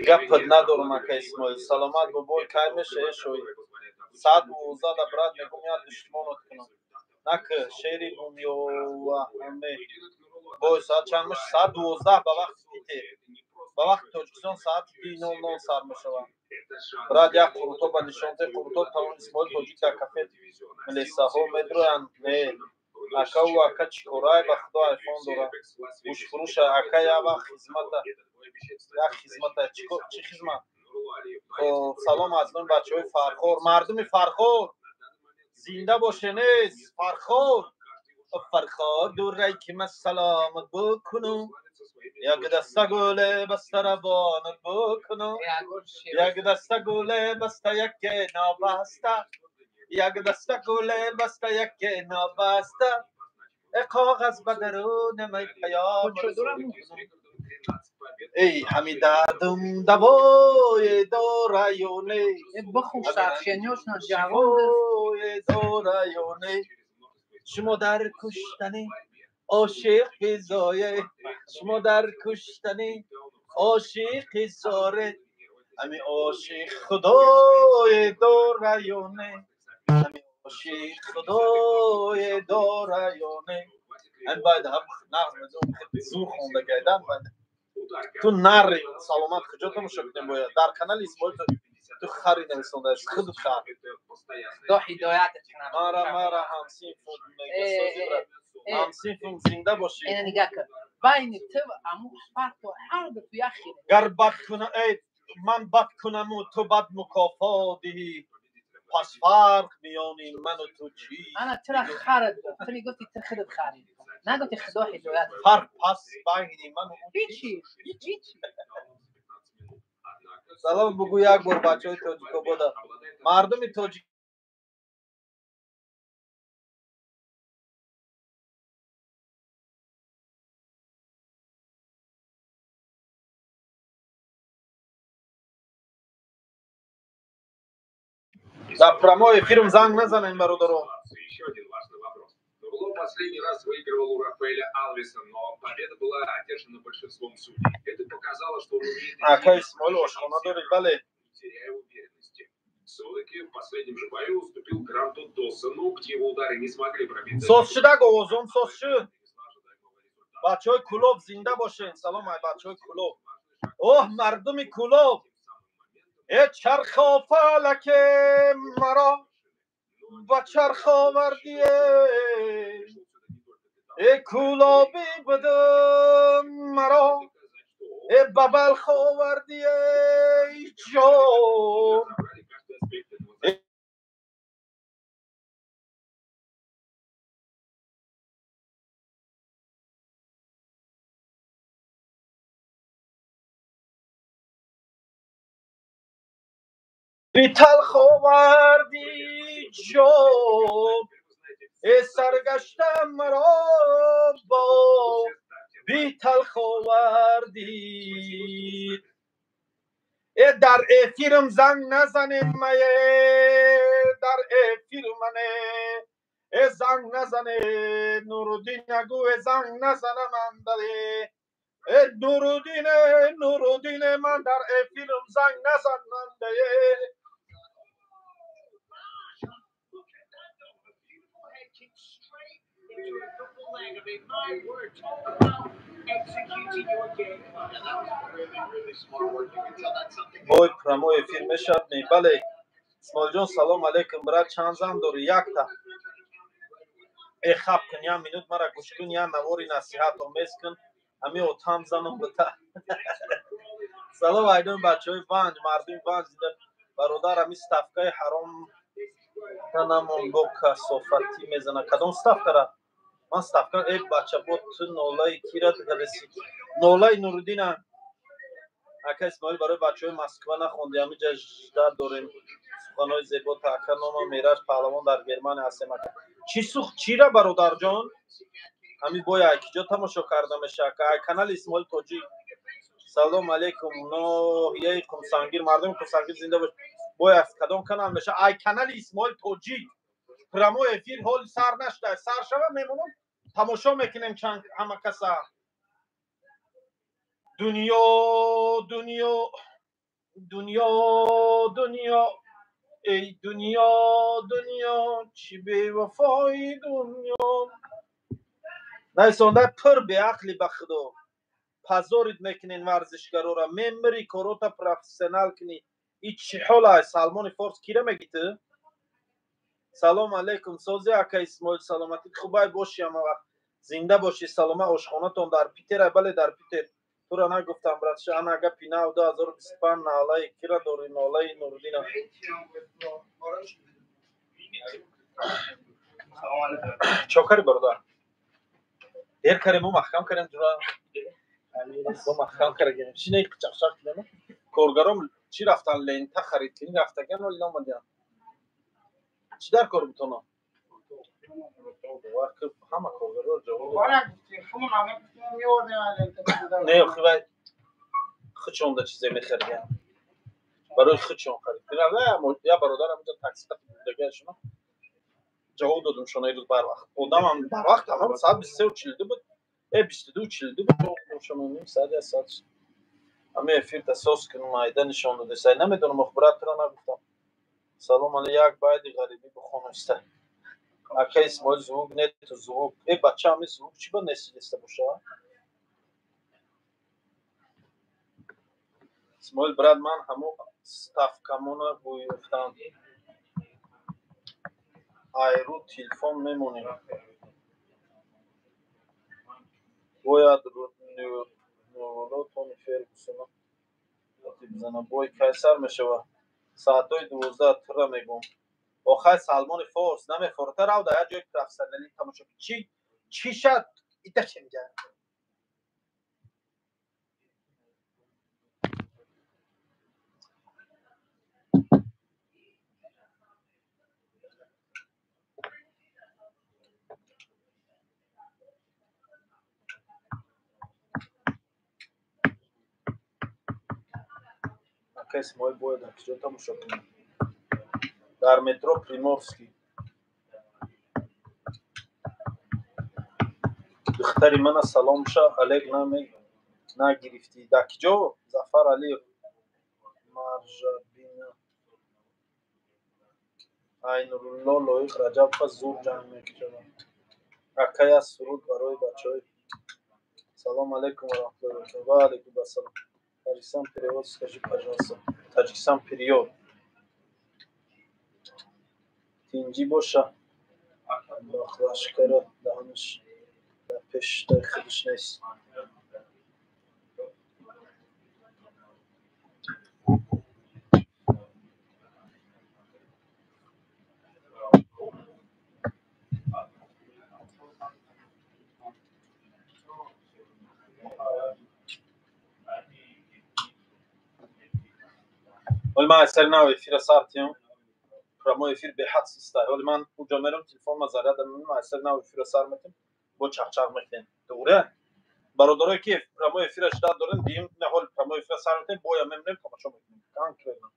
گپ ندارم که اسماعیل سلامت بابای کار میشه شوی ساعت 12 دا برات میگم یاد دشمنت کنم نک شعری بومیو و همه بای ساعت چند میشه ساعت 12 با وقت بیته با وقت تاجیکستان ساعت 2:00 سر میشه برات یک قروتو با نشانته قروتو تمام اسماعیل توجیک در کافه ملیسا ها میدرویان نه اکا و اکا چیکورای با خدا ایفون داره گوش فروش اکا یا با خدمت یک خدمت چی خدمت سلام از من بچه های فرخور مردم فرخور زنده باشه نیست فرخور فرخور دور رای که من سلامت بکنم یک دسته گله بسته روانت بکنم یک دسته گله بسته یک نابسته یک دسته گله بسته یک نابسته کاغذ به درون می پیام ای همی دردم دوای دارایونه بخون سرشنیاش نه جوان دارایونه شما در کشتنی عاشق زایه شما در کشتنی عاشق زاره همی عاشق خدای دارایونه همی عاشق خدای دارایونه این باید هم نغمه زو خونده گیدن باید تو نری سلامت کجاتون شکتیم باید در کانال اسماعیل تو خری نویسنده است خود خر دا هدایت کنم مارا همسین فود میگه همسین فود زنده باشی اینه نگاه کن بین تو و امو فرق و هر دو یخی گر بد کنم ای من بد کنم و تو بد مکافاتی پس فرق میانی من و تو چی انا چرا خرد تو میگفتی تو خودت خرید نگفتی خدا هدایت فرق پس بین من و هیچی سلام بگو یک بار بچه های تاجیکا بوده مردم تاجیک در прямой эфир زنگ نزنین برادران Последний раз выигрывал у Рафаэля Алвеса, но победа была одержана большинством судей. Это показало, что он умеет не теряя уверенности. Все-таки в последнем же бою уступил Гранту Доссону, где его удары не смогли пробить. سوسچه گوزم سوسچه بچه های کلوب زنده باشین سلام های بچه های کلوب اوه مردم کلوب ای چرخ فلک مرا با چرخ آوردی ای کلابی بدم مرا ای ببلخ آوردی ای جان بی تلخ آوردی جان ای سرگشتم مرا با بی تلخ آوردی ای در افیرم زنگ نزنید مایه در افیر منه ای زنگ نزنید نورالدین نگو ای زنگ نزنم من داره ای نورالدین من در افیرم زنگ نزن من داره وای پرامو فیلم شد نی بله اسماعیل جان سلام علیکم برات چند زن داری یک تا ای خب کن یا منوت مرا گوش کن یا نواری نصیحت آمیز کن همی اتام زنم بتا سلام علیکم بچه های ونج مردم ونج دیدن برادر همی ستفکای حرام تنمون با کسافتی میزنه کدام ستف کرد من ستفکان ای بچه بود تو نولای کی را دیگه رسید نولای نورالدین اکا اسماعیل برای بچه های مسکو نخوندی همین جشن داریم سخنهای زیبا تاکا نام میراش پهلوان در گرمن هستیم اکا چی را برادر جان همین بوی ایکیجا تماشا کرده میشه اکا کانال اسماعیل توجی سلام علیکم ناحیه قمسانگیر مردم قمسانگیر زنده باش بوی از کدام کانال میشه ای کانال اسماعیل توجی پرامو افیر هول سر نشده سر شوه میمونم تماشا میکنیم چند همه کسا دنیا دنیا دنیا دنیا ای دنیا دنیا چی بی وفای دنیا نیسانده پر به عقلی بخدا پزارید میکنین ورزشگرا را ممبری کاروتا پروفیسیونال کنی ای چی حال های سلمان فارس کیره میگی تو سلام علیکم سازی اکا اسماعیل سلامتی خوبای باشی اما وقت زنده باشی سلامه آشخانتون در پیتر بله در پیتر تو را نگفتم براتش انا اگه پینا و 2025 نالای کیرا داری نالای نوردین چوکری برادر دیر کریم و محکم کریم جورا با محکم کریم چی نه چخشاک کنیم کارگرام چی رفتن لینتا خرید کنی رفتگن ولی نامدیم چی در کار بتونم وقت همه کارگرها جواب نه خیلی خچونده چیزی میخریم برای خچون خرید کنیم یا برادرم اینجا تاکسی دیگه شما جواب دادم شما ایروز بر وقت بودم هم بر وقت هم ساعت 23:42 بود 22:42 بود شما نیم ساعت همه افیر تساس کنم مایده نشان داده سای نمیدونم مخبرات را نگفتم سلام علی یک باید غریبی بخونسته اکا اسماعیل زوگ نه تو زوگ ای بچه همه زوگ چی با نسیدسته باشه اسماعیل براد من همو ستاف کمونه بویفتم ایرو تلفن میمونیم باید نورولو تونی فرگوسونا بزنم بای کیسر میشه و ساعتای 12 تره میگم آخر سلمان فارس نمیخورته رو در یک جای پروفیسیونالی تماشا چی شد ایتا چی میگه کسی مای باید اکجا تماشا کنیم در مترو پریمورسکی دختری من سلام شا علیک نگرفتی دکجا زفر علی مرجبین اینورالله لایق رجب پس زور جمع میکنم اکای از سرود برای بچه های سلام علیکم و رحمت الله و علیکم السلام تاجیکستان перевод скажи пожалуйста تاجیکستان период تینجی باشه لشکر دهنش در پیش در خودش نیست ولی من اثر نوی فیر سارتیم پرامو افیر به حد سسته ولی من اونجا میرم تلفن مزاره دارم من اثر نوی فیر سار میتونم با چخچر میکنم دوره برادرای که پرامو افیرش دارن دیم نه حال پرامو افیر سار میتونم بایا میمونم تماشا میکنم کام کنم